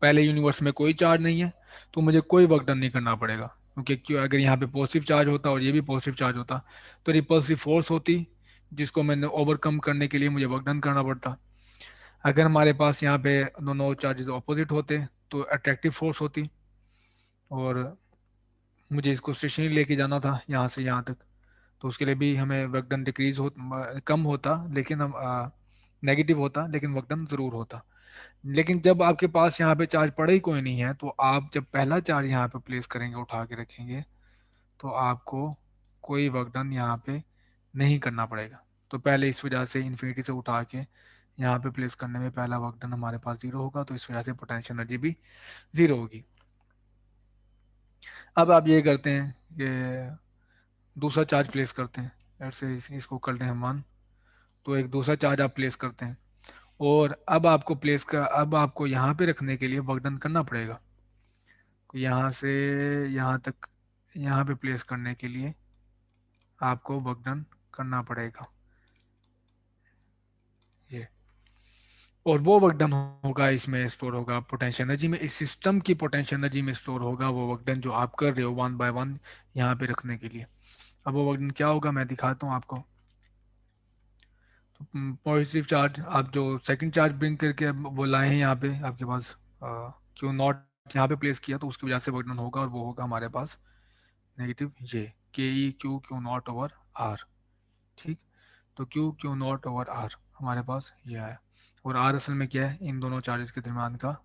पहले यूनिवर्स में कोई चार्ज नहीं है, तो मुझे कोई वर्क डन नहीं करना पड़ेगा, क्योंकि क्यों, अगर यहाँ पे पॉजिटिव चार्ज होता और ये भी पॉजिटिव चार्ज होता तो रिपल्सिव फोर्स होती, जिसको मैंने ओवरकम करने के लिए मुझे वर्क डन करना पड़ता। अगर हमारे पास यहाँ पे दोनों चार्जेस ऑपोजिट होते तो अट्रैक्टिव फोर्स होती, और मुझे इसको स्टेशनरी लेके जाना था यहाँ से यहाँ तक, तो उसके लिए भी हमें वर्क डन डिक्रीज हो कम होता, लेकिन हम नेगेटिव होता, लेकिन वर्क डन जरूर होता। लेकिन जब आपके पास यहाँ पे चार्ज पड़ा ही कोई नहीं है, तो आप जब पहला चार्ज यहाँ पे प्लेस करेंगे, उठा के रखेंगे, तो आपको कोई वर्क डन यहाँ पे नहीं करना पड़ेगा। तो पहले इस वजह से इन्फिनिटी से उठा के यहाँ पे प्लेस करने में पहला वर्क डन हमारे पास जीरो होगा, तो इस वजह से पोटेंशियल एनर्जी भी जीरो होगी। अब आप ये करते हैं कि दूसरा चार्ज प्लेस करते हैं। लेट्स से इसको कर दें हम 1। तो एक दूसरा चार्ज आप प्लेस करते हैं, और अब आपको यहाँ पे रखने के लिए वर्क डन करना पड़ेगा। तो यहाँ से यहाँ तक, यहाँ पे प्लेस करने के लिए आपको वर्क डन करना पड़ेगा, ये। और वो वर्क डन होगा, इसमें स्टोर होगा पोटेंशियल एनर्जी में, इस सिस्टम की पोटेंशियल एनर्जी में स्टोर होगा वो वर्क डन जो आप कर रहे हो 1 बाय 1 यहाँ पे रखने के लिए। अब वो वर्क डन क्या होगा, मैं दिखाता हूँ आपको। तो पॉजिटिव चार्ज आप जो सेकंड चार्ज ब्रिंग करके वो लाए हैं यहाँ पे आपके पास, क्यू नॉट यहाँ पे प्लेस किया, तो उसकी वजह से वर्क डन होगा, और वो होगा हमारे पास negative J K E Q Q naught over R. ठीक। तो Q Q naught over R हमारे पास ये आया, और आर असल में क्या है, इन दोनों चार्जेस के दरमियान का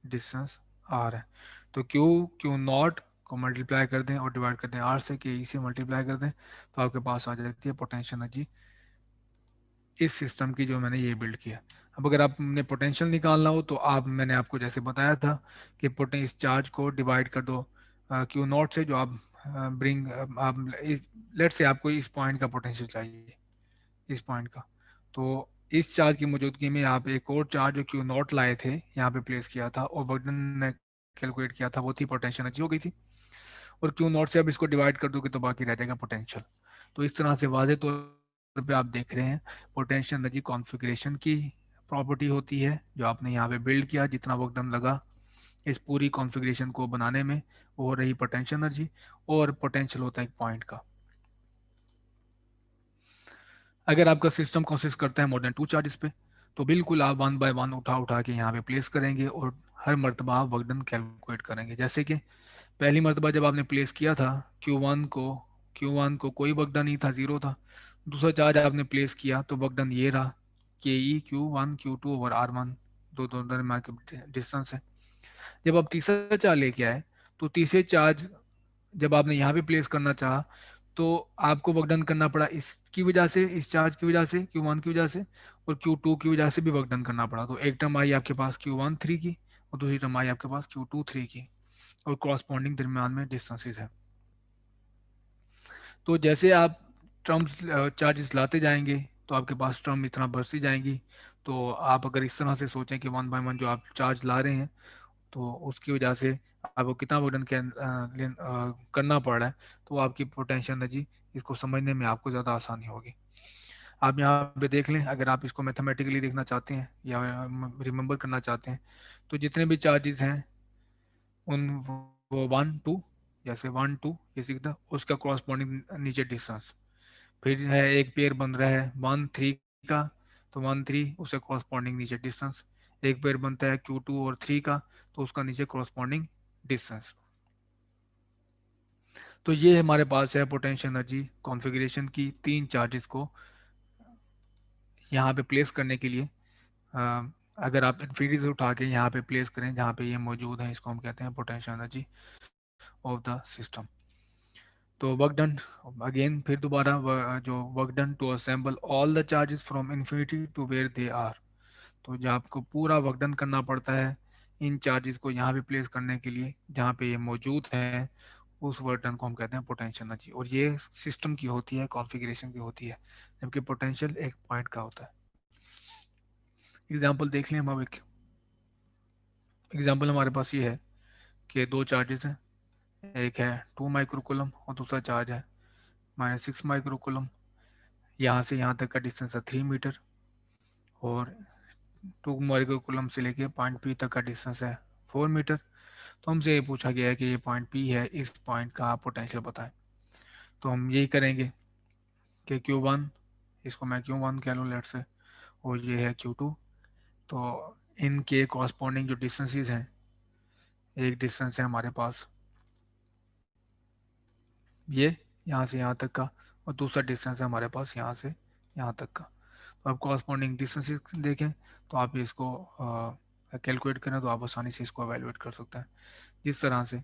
डिस्टेंस आर है। तो क्यू क्यू नॉट को मल्टीप्लाई कर दें और डिवाइड कर दें आर से, के ई से मल्टीप्लाई कर दें, तो आपके पास आ जाती है पोटेंशियल एनर्जी इस सिस्टम की जो मैंने ये बिल्ड किया। अब अगर आपने पोटेंशियल निकालना हो, तो आप मैंने आपको जैसे बताया था कि इस चार्ज को डिवाइड कर दो क्यू नॉट से, जो आप ब्रिंग आप लेट से आपको इस पॉइंट का पोटेंशियल चाहिए, इस पॉइंट का। तो इस चार्ज की मौजूदगी में आप एक और चार्ज जो क्यू नॉट लाए थे यहाँ पे प्लेस किया था, और बर्डन ने कैलकुलेट किया था, वो थी पोटेंशियल एनर्जी हो गई थी। और क्यू नॉट से अब इसको डिवाइड कर दोगे तो बाकी रह जाएगा पोटेंशियल। तो इस तरह से वाजे तौर पे आप देख रहे हैं पोटेंशियल एनर्जी कॉन्फ़िगरेशन की प्रॉपर्टी होती है, जो आपने यहाँ पे बिल्ड किया, जितना वर्क डन लगा इस पूरी कॉन्फ़िगरेशन को बनाने में, वो हो रही पोटेंशियल एनर्जी। और पोटेंशियल होता है एक पॉइंट का। अगर आपका सिस्टम कंसिस्ट करता है मोर देन 2 चार्जेस पे, तो बिल्कुल आप 1 बाय 1 उठा उठा के यहाँ पे प्लेस करेंगे, और हर मरतबा आप वर्क डन कैलकुलेट करेंगे। जैसे कि पहली मरतबा जब आपने प्लेस किया था Q1 को कोई वर्क डन नहीं था, जीरो था। दूसरा चार्ज आपने प्लेस किया तो वर्क डन ये रहा, के ई Q1 Q2 ओवर R1, दो दो दरमियान के डिस्टेंस है। जब आप तीसरा चार्ज लेके आए, तो तीसरे चार्ज जब आपने यहाँ पे प्लेस करना चाहा, तो आपको वर्क डन करना पड़ा इसकी वजह से, इस चार्ज की वजह से, Q1 की वजह से, और Q2 की वजह से भी वर्क डन करना पड़ा। तो एक टर्म आई आपके पास Q13 की, और दूसरी टर्म आई आपके पास Q23 की, और कॉरस्पॉन्डिंग दरमियान में डिस्टेंसेस है। तो जैसे आप टर्म्स चार्जेस लाते जाएंगे, तो आपके पास टर्म इतना बढ़ती जाएंगी। तो आप अगर इस तरह से सोचें कि 1 बाय 1 जो आप चार्ज ला रहे हैं, तो उसकी वजह से आपको कितना वजन करना पड़ रहा है, तो आपकी पोटेंशियल एनर्जी इसको समझने में आपको ज़्यादा आसानी होगी। आप यहाँ पे देख लें, अगर आप इसको मैथमेटिकली देखना चाहते हैं या रिमेंबर करना चाहते हैं, तो जितने भी चार्जेस हैं उन वो 1 2, जैसे 1 2 ये सीखता उसका कॉरस्पॉन्डिंग नीचे डिस्टेंस। फिर है एक पेयर बन रहा है 1 3 का, तो 1 3 उसका कॉरस्पॉन्डिंग नीचे डिस्टेंस। एक पेयर बनता है Q2 और 3 का, तो उसका नीचे कॉरस्पॉन्डिंग डिस्टेंस। तो ये हमारे पास है पोटेंशियल एनर्जी कॉन्फ़िगरेशन की तीन चार्जेस को यहाँ पे प्लेस करने के लिए। अगर आप इन्फिनिटी से उठा के यहाँ पे प्लेस करें जहाँ पे ये मौजूद है, इसको हम कहते हैं potential energy of the system. तो वर्क डन, अगेन फिर दोबारा जो work done to assemble all the charges from infinity to where they are. तो जो आपको पूरा वर्क डन करना पड़ता है इन चार्जेस को यहाँ पे प्लेस करने के लिए जहाँ पे ये मौजूद है, उस वर्क डन को हम कहते हैं पोटेंशियल एनर्जी। और ये सिस्टम की होती है, कॉन्फ़िगरेशन की होती है, जबकि पोटेंशियल एक पॉइंट का होता है। एग्जाम्पल देख लें हम अब एक एग्जाम्पल हमारे पास ये है कि दो चार्जेस हैं, एक है 2 माइक्रोकुलम और दूसरा चार्ज है -6 माइक्रोकुलम। यहाँ से यहाँ तक का डिस्टेंस है 3 मीटर, और 2 माइक्रोकुलम से लेके पॉइंट पी तक का डिस्टेंस है 4 मीटर। तो हमसे ये पूछा गया है कि ये पॉइंट पी है, इस पॉइंट का आप पोटेंशियल बताएं। तो हम यही करेंगे कि Q1, इसको मैं Q1 कह लूँ लेट से, और ये है Q2। तो इनके कॉरस्पॉन्डिंग जो डिस्टेंसेस हैं, एक डिस्टेंस है हमारे पास ये, यहाँ से यहाँ तक का, और दूसरा डिस्टेंस है हमारे पास यहाँ से यहाँ तक का। तो आप कॉरस्पॉन्डिंग डिस्टेंस देखें तो आप इसको कैलकुलेट करें तो आप आसानी से इसको एवेलुएट कर सकते हैं। जिस तरह से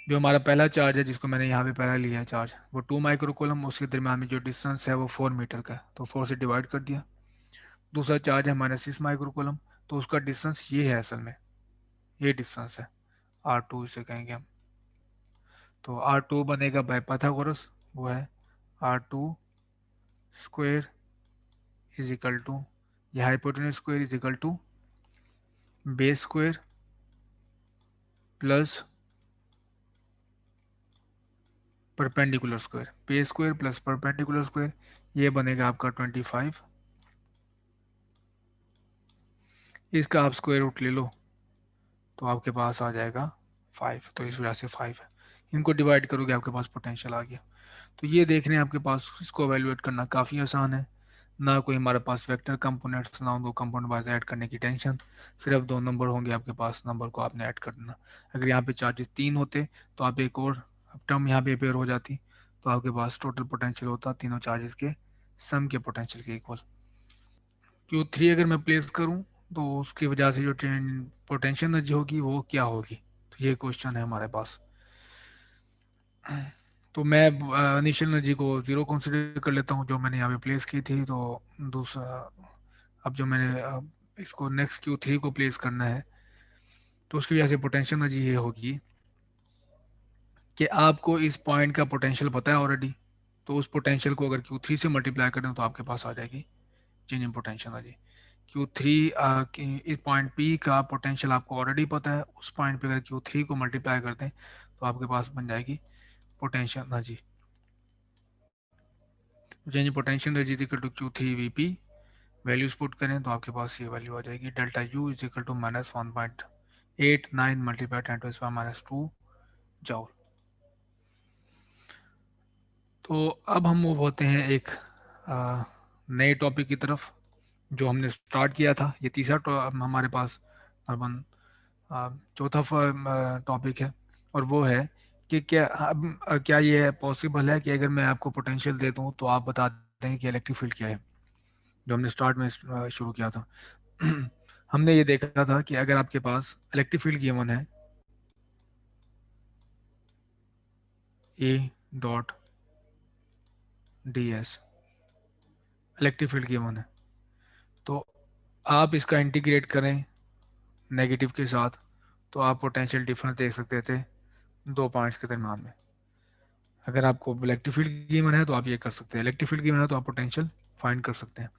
जो हमारा पहला चार्ज है जिसको मैंने यहाँ पे पहला लिया है चार्ज, वो 2 माइक्रोकूलम, उसके दरमियान में जो डिस्टेंस है वो 4 मीटर का है, तो 4 से डिवाइड कर दिया। दूसरा चार्ज है हमारा 6 माइक्रोकूलम, तो उसका डिस्टेंस ये है, असल में ये डिस्टेंस है R2 इसे कहेंगे हम। तो R2 बनेगा बाय पाइथागोरस, वो है R2 square is equal to, ये hypotenuse square is equal to base square plus perpendicular square, base square plus perpendicular square, ये बनेगा आपका 25। इसका आप स्क्वायर रूट ले लो तो आपके पास आ जाएगा 5, तो इस वजह से 5 है। इनको डिवाइड करोगे आपके पास पोटेंशियल आ गया। तो ये देख रहे हैं आपके पास इसको एवेलुएट करना काफ़ी आसान है, ना कोई हमारे पास वेक्टर कंपोनेंट्स, ना दो कंपोनेंट वाइज ऐड करने की टेंशन, सिर्फ दो नंबर होंगे आपके पास, नंबर को आपने ऐड कर देना। अगर यहाँ पे चार्जेस 3 होते तो आप एक और टर्म यहाँ पे अपेयर हो जाती, तो आपके पास टोटल पोटेंशियल होता तीनों चार्जेस के सम के पोटेंशियल के इक्वल। Q3 अगर मैं प्लेस करूँ तो उसकी वजह से जो पोटेंशियल एनर्जी होगी वो क्या होगी, तो ये क्वेश्चन है हमारे पास। तो मैं इनिशियल एनर्जी को 0 कंसिडर कर लेता हूँ जो मैंने यहाँ पे प्लेस की थी। तो दूसरा, अब जो मैंने इसको नेक्स्ट Q3 को प्लेस करना है, तो उसकी वजह से पोटेंशियल एनर्जी ये होगी कि आपको इस पॉइंट का पोटेंशियल पता है ऑलरेडी, तो उस पोटेंशियल को अगर Q3 से मल्टीप्लाई करें तो आपके पास आ जाएगी change in potential energy. Q3 इस पॉइंट P का पोटेंशियल आपको ऑलरेडी पता है, उस पॉइंट पे अगर Q3 को मल्टीप्लाई करते हैं तो आपके पास बन जाएगी potential energy. Change in potential energy is equal to Q3 Vp, values put करें तो आपके पास ये वैल्यू आ जाएगी, delta U is equal to -1.89 multiply 10⁻² joule. तो अब हम मूव होते हैं एक नए टॉपिक की तरफ जो हमने स्टार्ट किया था। ये तीसरा हमारे पास अर्बन चौथा टॉपिक है, और वो है कि क्या क्या ये पॉसिबल है कि अगर मैं आपको पोटेंशियल दे दूं तो आप बता दें कि इलेक्ट्रिक फील्ड क्या है, जो हमने स्टार्ट में शुरू किया था। हमने ये देखा था कि अगर आपके पास इलेक्ट्रिक फील्ड गिवन है E.ds, इलेक्ट्रिक फील्ड गिवन है, तो आप इसका इंटीग्रेट करें नेगेटिव के साथ तो आप पोटेंशियल डिफरेंस देख सकते थे दो पॉइंट्स के दरम्यान में। अगर आपको इलेक्ट्रिक फील्ड गिवन है तो आप ये कर सकते हैं, इलेक्ट्रिक फील्ड गिवन है तो आप पोटेंशियल फाइंड कर सकते हैं।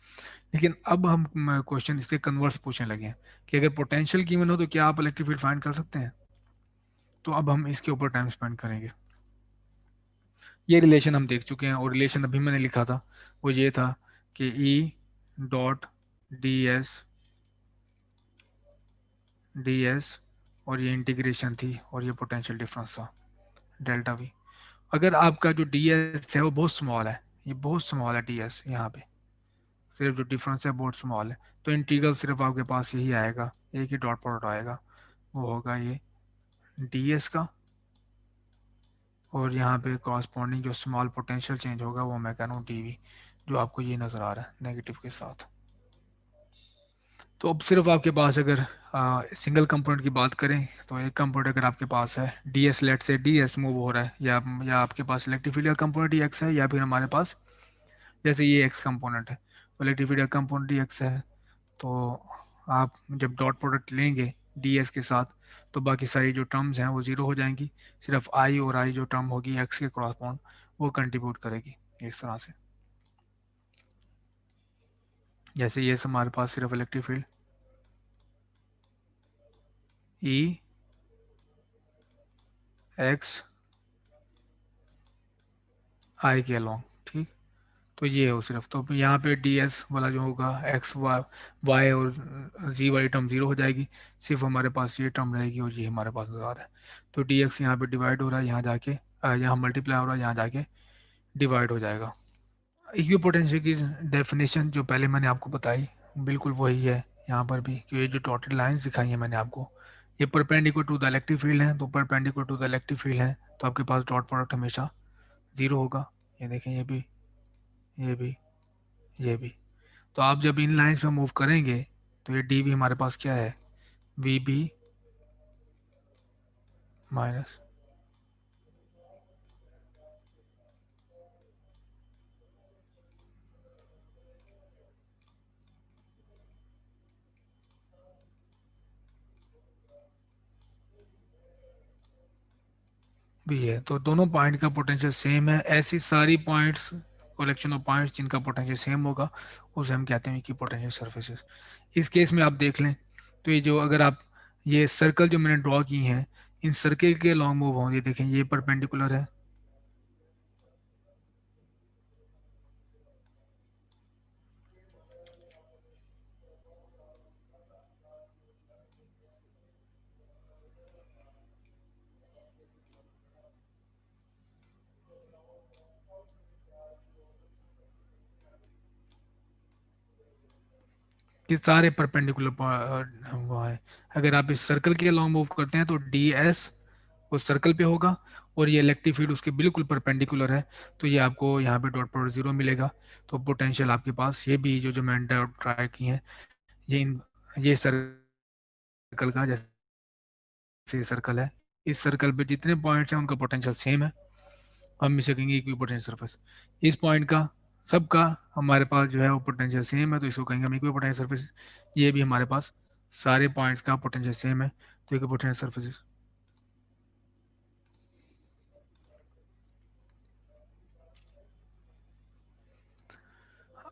लेकिन अब हम क्वेश्चन इससे कन्वर्स पूछने लगे हैं कि अगर पोटेंशियल गिवन हो तो क्या आप इलेक्ट्रिक फील्ड फाइंड कर सकते हैं। तो अब हम इसके ऊपर टाइम स्पेंड करेंगे। ये रिलेशन हम देख चुके हैं, और रिलेशन अभी मैंने लिखा था वो ये था कि E.ds और ये इंटीग्रेशन थी और ये पोटेंशियल डिफरेंस था डेल्टा V। अगर आपका जो ds है वो बहुत स्मॉल है, ये बहुत स्मॉल है ds, यहाँ पे सिर्फ जो डिफरेंस है बहुत स्मॉल है, तो इंटीग्रल सिर्फ आपके पास यही आएगा, एक ही डॉट प्रोडक्ट आएगा, वो होगा ये ds का, और यहाँ पे कॉरस्पॉन्डिंग जो स्मॉल पोटेंशियल चेंज होगा वो मैं कह रहा हूँ dv, जो आपको ये नज़र आ रहा है नेगेटिव के साथ। तो अब सिर्फ आपके पास अगर सिंगल कंपोनेंट की बात करें तो एक कंपोनेंट अगर आपके पास है ds, लेट से ds मूव हो रहा है, या आपके पास इलेक्ट्रिक फील्ड का कंपोनेंट ही x है, या फिर हमारे पास जैसे ये x कंपोनेंट है तो इलेक्ट्रिक फील्ड का कंपोनेंट ही x है, तो आप जब डॉट प्रोडक्ट लेंगे ds के साथ तो बाकी सारी जो टर्म्स हैं वो ज़ीरो हो जाएंगी, सिर्फ i और i जो टर्म होगी x के क्रॉसपॉन्ड वो कंट्रीब्यूट करेगी इस तरह से। जैसे ये हमारे पास सिर्फ electric field E x i के अलॉन्ग, ठीक। तो ये हो सिर्फ, तो यहाँ पे ds वाला जो होगा x y और z वाली टर्म जीरो हो जाएगी, सिर्फ हमारे पास ये टर्म रहेगी और ये हमारे पास आ रहा है। तो dx यहाँ पे डिवाइड हो रहा है, यहाँ जाके यहाँ मल्टीप्लाई हो रहा है, यहाँ जाके डिवाइड हो जाएगा। इक्विपोटेंशियल की डेफिनेशन जो पहले मैंने आपको बताई बिल्कुल वही है यहाँ पर भी, कि ये जो डॉटेड लाइंस दिखाई है मैंने आपको, ये perpendicular to the electric field है, तो perpendicular to the electric field है तो आपके पास डॉट प्रोडक्ट हमेशा 0 होगा। ये देखें, ये भी, ये भी, ये भी। तो आप जब इन लाइंस में मूव करेंगे तो ये डी भी हमारे पास क्या है, वी बी माइनस भी है। तो दोनों पॉइंट का पोटेंशियल सेम है। ऐसी सारी पॉइंट्स, कलेक्शन ऑफ पॉइंट्स जिनका पोटेंशियल सेम होगा, उसे हम कहते हैं कि पोटेंशियल सरफेसेस। इस केस में आप देख लें तो ये जो, अगर आप ये सर्कल जो मैंने ड्रॉ की हैं, इन सर्कल के लॉन्ग मूव हों, ये देखें, ये परपेंडिकुलर है, कि सारे परपेंडिकुलर हुआ है। अगर आप इस सर्कल के लॉन्ग मूव करते हैं तो डी एस उस सर्कल पे होगा, और ये इलेक्ट्रिक फील्ड उसके बिल्कुल परपेंडिकुलर है, तो ये आपको यहाँ पे डॉट प्रोडक्ट 0 मिलेगा। तो पोटेंशियल आपके पास ये भी जो जो मैंने ट्राई की है, ये ये सर्कल का, जैसे सर्कल है, इस सर्कल पे जितने पॉइंट्स हैं उनका पोटेंशियल सेम है, हम इसे कहेंगे इक्वी पोटेंशियल सरफेस। इस पॉइंट का, सबका हमारे पास जो है वो पोटेंशियल सेम है, तो इसको कहेंगे हम इक्वी पोटेंशियल सरफेस। ये भी हमारे पास सारे पॉइंट्स का पोटेंशियल सेम है, तो इक्वी पोटेंशियल सरफेस।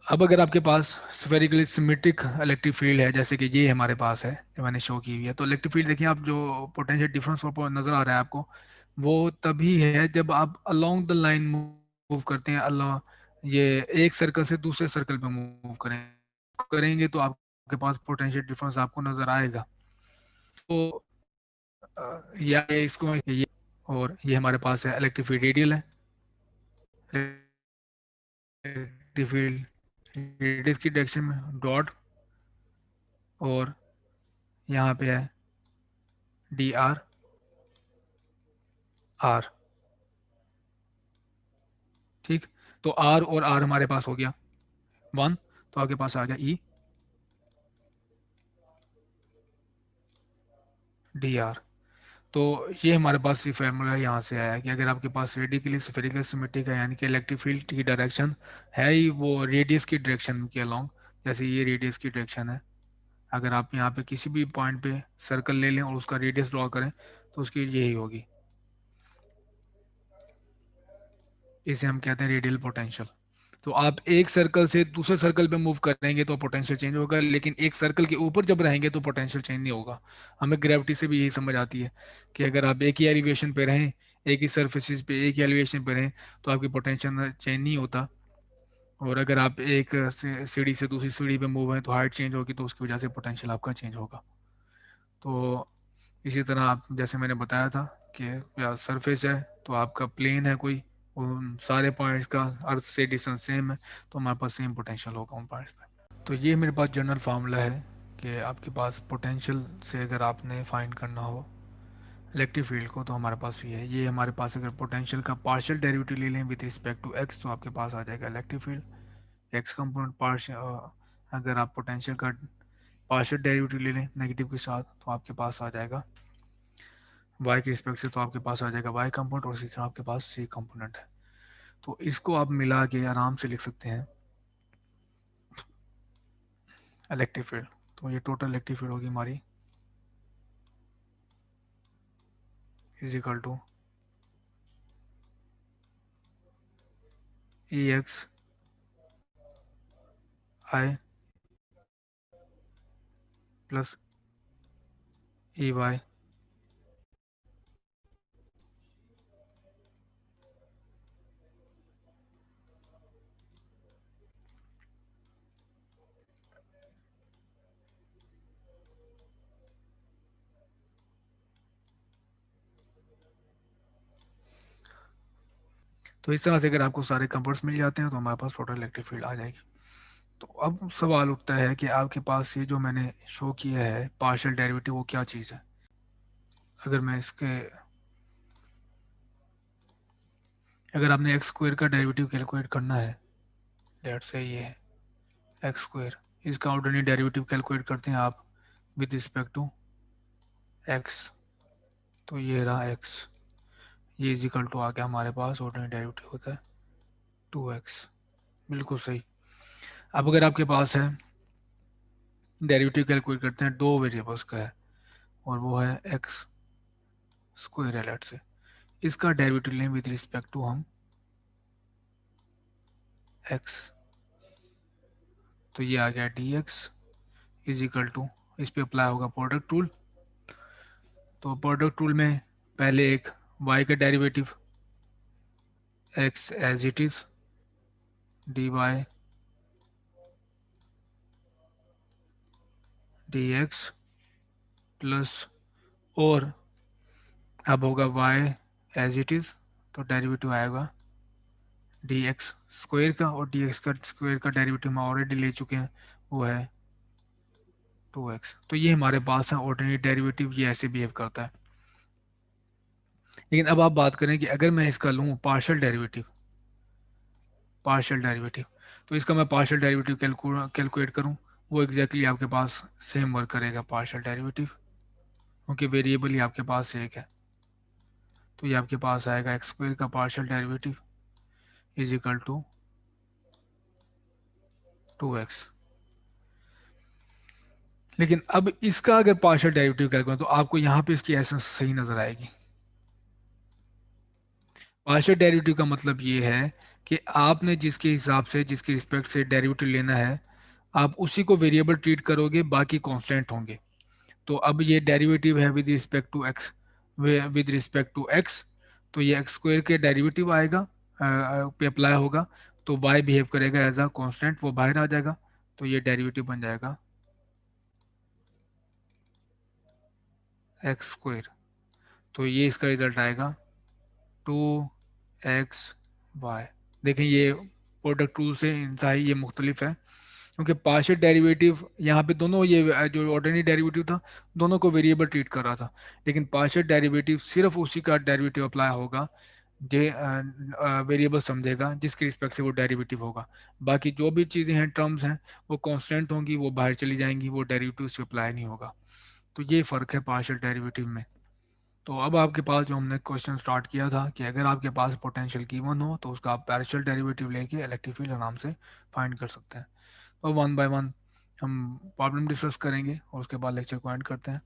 अब अगर आपके पास स्फेरिकली सिमेट्रिक इलेक्ट्रिक फील्ड है, जैसे कि ये हमारे पास है जो मैंने शो की हुई है, तो इलेक्ट्रिक फील्ड देखिए आप, जो पोटेंशियल डिफरेंस नजर आ रहा है आपको, वो तभी है जब आप अलोंग द लाइन मूव करते हैं। अल्लाह, ये एक सर्कल से दूसरे सर्कल पे मूव करेंगे तो आपके पास पोटेंशियल डिफरेंस आपको नजर आएगा। तो या इसको ये, और ये हमारे पास है इलेक्ट्रिक फील्ड रेडियल है, इलेक्ट्रिक फील्ड रेडियस की डायरेक्शन में डॉट, और यहाँ पे है डी आर आर। ठीक, तो आर और आर हमारे पास हो गया 1, तो आपके पास आ गया ई डी आर। तो ये हमारे पास ये फार्मूला यहाँ से आया कि अगर आपके पास रेडिकली स्फेरिकल सिमेट्रिक है, यानी कि इलेक्ट्रिक फील्ड की डायरेक्शन है ही वो रेडियस की डायरेक्शन के अलोंग, जैसे ये रेडियस की डायरेक्शन है, अगर आप यहाँ पे किसी भी पॉइंट पे सर्कल ले लें और उसका रेडियस ड्रॉ करें तो उसकी यही होगी, इसे हम कहते हैं रेडियल पोटेंशियल। तो आप एक सर्कल से दूसरे सर्कल पे मूव करेंगे तो पोटेंशियल चेंज होगा, लेकिन एक सर्कल के ऊपर जब रहेंगे तो पोटेंशियल चेंज नहीं होगा। हमें ग्रेविटी से भी यही समझ आती है कि अगर आप एक ही एलिवेशन पे रहें, एक ही सर्फेसिस पे एक ही एलिवेशन पे रहें, तो आपकी पोटेंशियल चेंज नहीं होता। और अगर आप एक सीढ़ी से दूसरी सीढ़ी पे मूव हैं तो हाइट चेंज होगी, तो उसकी वजह से पोटेंशियल आपका चेंज होगा। तो इसी तरह आप, जैसे मैंने बताया था कि या सरफेस है तो आपका प्लेन है कोई, उन सारे पॉइंट्स का अर्थ से डिस्टेंस सेम है, तो हमारे पास सेम पोटेंशियल होगा उन पॉइंट्स पे। तो ये मेरे पास जनरल फार्मूला है कि आपके पास पोटेंशियल से अगर आपने फाइंड करना हो इलेक्ट्रिक फील्ड को, तो हमारे पास ये है। ये हमारे पास अगर पोटेंशियल का पार्शियल डेरिवेटिव ले लें विद रिस्पेक्ट टू एक्स, तो आपके पास आ जाएगा electric field x component partial. अगर आप पोटेंशियल का पार्शियल डेरिवेटिव ले लें नेगेटिव के साथ, तो आपके पास आ जाएगा वाई के रिस्पेक्ट से, तो आपके पास आ जाएगा वाई कंपोनेंट, और इसी तरह आपके पास सी कंपोनेंट है। तो इसको आप मिला के आराम से लिख सकते हैं इलेक्ट्रिक फील्ड। तो ये टोटल इलेक्ट्रिक फील्ड होगी हमारी is equal to E X I plus E Y. तो इस तरह से अगर आपको सारे कंपोनेंट्स मिल जाते हैं तो हमारे पास टोटल इलेक्ट्रिक फील्ड आ जाएगी। तो अब सवाल उठता है कि आपके पास ये जो मैंने शो किया है पार्शियल डेरिवेटिव, वो क्या चीज़ है। अगर मैं इसके अगर आपने एक्स स्क्वायर का डेरिवेटिव कैलकुलेट करना है, लेट्स से ये है एक्स स्क्वायर, इसका ऑर्डिनरी डेरिवेटिव कैलकुलेट करते हैं आप विद रिस्पेक्ट टू एक्स, तो ये रहा एक्स, ये इज इक्वल टू आ गया हमारे पास, ऑर्डिनरी डेरिवेटिव होता है 2x, बिल्कुल सही। अब अगर आपके पास है डेरिवेटिव कैलकुलेट करते हैं दो वेरिएबल्स का है, और वो है एक्स स्क्वायर है, लेट से इसका डेरिवेटिव लें विद रिस्पेक्ट टू हम एक्स, तो ये आ गया D X is equal to, इस पे अप्लाई होगा प्रोडक्ट रूल। तो प्रोडक्ट रूल में पहले एक y का derivative x as it is dy dx plus, और अब होगा y एज इट इज, तो डेरिवेटिव आएगा dx स्क्वायर का, और dx का स्क्वायर का डेरिवेटिव हम ऑलरेडी ले चुके हैं, वो है 2x। तो ये हमारे पास है ऑर्डिनरी डेरिवेटिव, ये ऐसे बिहेव करता है। लेकिन अब आप बात करें कि अगर मैं इसका लूँ पार्शियल डेरिवेटिव, पार्शियल डेरिवेटिव, तो इसका मैं पार्शियल डेरिवेटिव कैलकुलेट करूँ, वो एग्जैक्टली आपके पास सेम वर्क करेगा पार्शियल डेरिवेटिव, क्योंकि वेरिएबल ही आपके पास एक है। तो ये आपके पास आएगा एक्स स्क्वायर का partial derivative is equal to 2x। लेकिन अब इसका अगर पार्शियल डेरिवेटिव कैलकुलेट, तो आपको यहाँ पे इसकी एसेंस सही नजर आएगी। पार्शियल डेरिवेटिव का मतलब ये है कि आपने जिसके हिसाब से, जिसके रिस्पेक्ट से डेरिवेटिव लेना है, आप उसी को वेरिएबल ट्रीट करोगे, बाकी कांस्टेंट होंगे। तो अब ये डेरिवेटिव है with respect to X, with respect to X, तो ये एक्स स्क्वायर के डेरिवेटिव आएगा, पे अप्लाई होगा, तो y बिहेव करेगा एज अ कांस्टेंट, वो बाहर आ जाएगा, तो ये डेरिवेटिव बन जाएगा एक्स स्क्वायर। तो ये इसका रिजल्ट आएगा 2xy। देखें ये प्रोडक्ट टूल से इंतहाई ये मुख्तलिफ है, क्योंकि पार्शियल डेरिवेटिव यहाँ पे दोनों, ये जो ऑर्डिनरी डेरिवेटिव था दोनों को वेरिएबल ट्रीट कर रहा था, लेकिन पार्शियल डेरिवेटिव सिर्फ उसी का डेरिवेटिव अप्लाई होगा जो वेरिएबल समझेगा, जिसके रिस्पेक्ट से वो डेरिवेटिव होगा। बाकी जो भी चीज़ें हैं, टर्म्स हैं, वो कांस्टेंट होंगी, वो बाहर चली जाएंगी, वो डेरिवेटिव से अप्लाई नहीं होगा। तो ये फ़र्क है पार्शियल डेरिवेटिव में। तो अब आपके पास जो हमने क्वेश्चन स्टार्ट किया था कि अगर आपके पास पोटेंशियल गिवन हो तो उसका आप पार्शियल डेरिवेटिव लेके इलेक्ट्रिक फील्ड आराम से फाइंड कर सकते हैं। तो वन बाय वन हम प्रॉब्लम डिस्कस करेंगे, और उसके बाद लेक्चर को एंड करते हैं।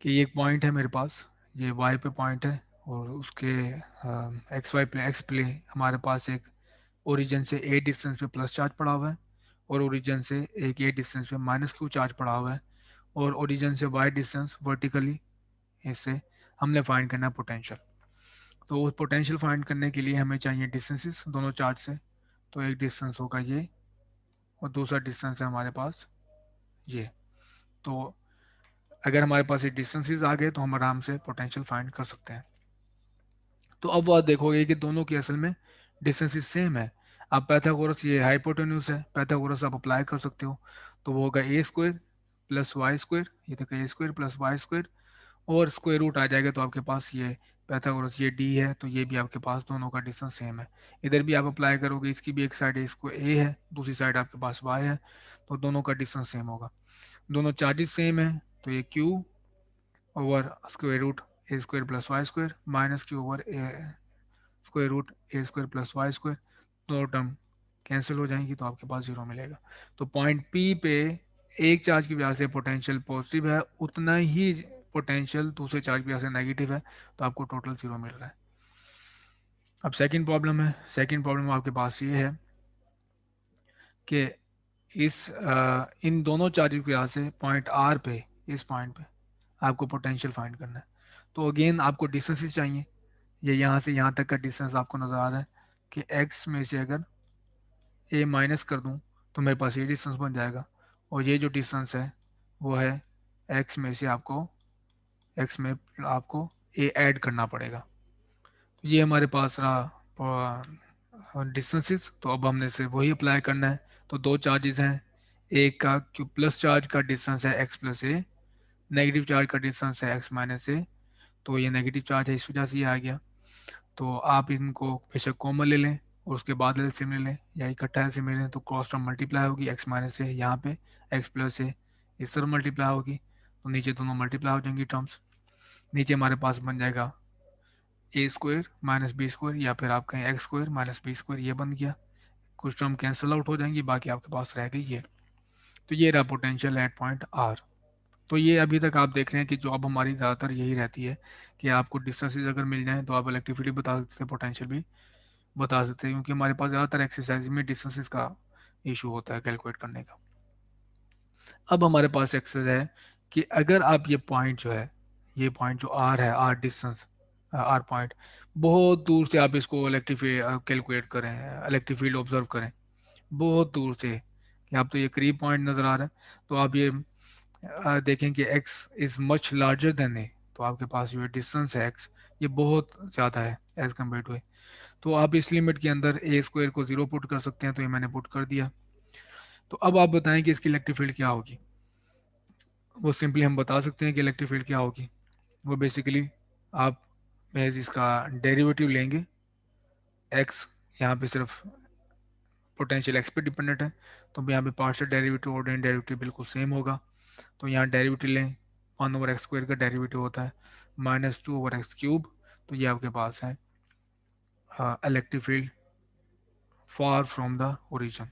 कि ये एक पॉइंट है मेरे पास, ये वाई पे पॉइंट है, और उसके X Y plane, X plane हमारे पास एक ओरिजिन से ए डिस्टेंस पे प्लस चार्ज पड़ा हुआ है, और ओरिजिन से एक ए डिस्टेंस पे माइनस क्यू चार्ज पड़ा हुआ है, और ओरिजिन से वाई डिस्टेंस वर्टिकली, इससे हमने फाइंड करना है पोटेंशियल। तो उस पोटेंशियल फाइंड करने के लिए हमें चाहिए डिस्टेंसेस दोनों चार्ज से। तो एक डिस्टेंस होगा ये, और दूसरा डिस्टेंस है हमारे पास ये। तो अगर हमारे पास ये डिस्टेंसेस आ गए तो हम आराम से पोटेंशियल फाइंड कर सकते हैं। तो अब वह देखोगे कि दोनों की असल में डिस्टेंसेस सेम है। अब पैथागोरस, ये हाइपोटेन्यूज है, पैथागोरस आप अप्लाई कर सकते हो, तो वो होगा ए स्क्वायर प्लस वाई स्क्वायर, ये देखो ए स्क्वायर प्लस वाई स्क्वायर, और स्क्वायर रूट आ जाएगा, तो आपके पास ये पैथागोरस ये डी है, तो ये भी आपके पास दोनों का डिस्टेंस सेम है। इधर भी आप अप्लाई करोगे, इसकी भी एक साइड इसको ए है, दूसरी साइड आपके पास वाई है, तो दोनों का डिस्टेंस सेम होगा। दोनों चार्जेस सेम है, तो ये Q over square root A square plus Y square minus Q over A square root A square plus Y square, दोनों टर्म कैंसिल हो जाएंगी, तो आपके पास जीरो मिलेगा। तो पॉइंट पी पे एक चार्ज की वजह से पोटेंशियल पॉजिटिव है, उतना ही पोटेंशियल दूसरे चार्ज की वजह से नेगेटिव है, तो आपको टोटल जीरो मिल रहा है। अब सेकंड प्रॉब्लम है, सेकंड प्रॉब्लम आपके पास ये है कि इन दोनों चार्जेस की वजह से पॉइंट आर पे, इस पॉइंट पे आपको पोटेंशियल फाइंड करना है। तो अगेन आपको डिस्टेंसेस चाहिए, ये यहाँ से यहाँ तक का डिस्टेंस आपको नज़र आ रहा है कि x में से अगर a माइनस कर दूँ तो मेरे पास ये डिस्टेंस बन जाएगा, और ये जो डिस्टेंस है वो है x में से आपको, x में आपको a ऐड करना पड़ेगा। तो ये हमारे पास रहा डिस्टेंसेस, तो अब हमने से वही अप्लाई करना है। तो दो चार्जेस हैं, एक का क्यू प्लस चार्ज का डिस्टेंस है x प्लस ए, नेगेटिव चार्ज का डिस्टेंस है x माइनस ए, तो ये नेगेटिव चार्ज है, इस वजह से ये आ गया। तो आप इनको बेशक कॉमन ले लें और उसके बाद एलसीएम ले लें या इकट्ठा एलसीएम ले लें, तो क्रॉस टर्म मल्टीप्लाई होगी, एक्स माइनस है यहाँ पे, एक्स प्लस है इस तरफ मल्टीप्लाई होगी, तो नीचे दोनों मल्टीप्लाई हो जाएंगी टर्म्स। नीचे हमारे पास बन जाएगा A square minus B square, या फिर आप कहें X square minus B square, ये बन गया। कुछ टर्म कैंसिल आउट हो जाएंगी, बाकी आपके पास रह गई ये। तो ये रहा पोटेंशियल एट पॉइंट आर। तो ये अभी तक आप देख रहे हैं कि जॉब हमारी ज़्यादातर यही रहती है कि आपको डिस्टेंसेज अगर मिल जाए तो आप इलेक्ट्रिसिटी बता सकते हैं, पोटेंशियल भी बता सकते हैं, क्योंकि हमारे पास ज़्यादातर एक्सरसाइज में डिस्टेंसेज का इशू होता है कैलकुलेट करने का। अब हमारे पास एक्सरसाइज है कि अगर आप ये पॉइंट जो है, ये पॉइंट जो आर है, आर डिस्टेंस, आर पॉइंट, बहुत दूर से आप इसको इलेक्ट्रिक कैलकुलेट करें, इलेक्ट्रिक फील्ड ऑब्जर्व करें बहुत दूर से, कि आप तो ये करीब पॉइंट नज़र आ रहा है, तो आप ये देखें कि x is much larger than A, तो आपके पास जो डिस्टेंस है x, ये बहुत ज़्यादा है एज कम्पेयर टू ए। तो आप इस लिमिट के अंदर ए स्क्वायर को जीरो पुट कर सकते हैं, तो ये मैंने पुट कर दिया। तो अब आप बताएं कि इसकी इलेक्ट्रिक फील्ड क्या होगी। वो सिंपली हम बता सकते हैं कि इलेक्ट्रिक फील्ड क्या होगी। वो बेसिकली आप महज इसका डेरिवेटिव लेंगे, x यहाँ पे सिर्फ पोटेंशियल x पे डिपेंडेंट है, तो यहाँ पे पार्शियल डेरिवेटिव और डेरिवेटिव बिल्कुल सेम होगा। तो यहाँ डेरिवेटिव लें, 1/x² का डेरिवेटिव होता है -2/x³। तो ये आपके पास है electric field far from the origin.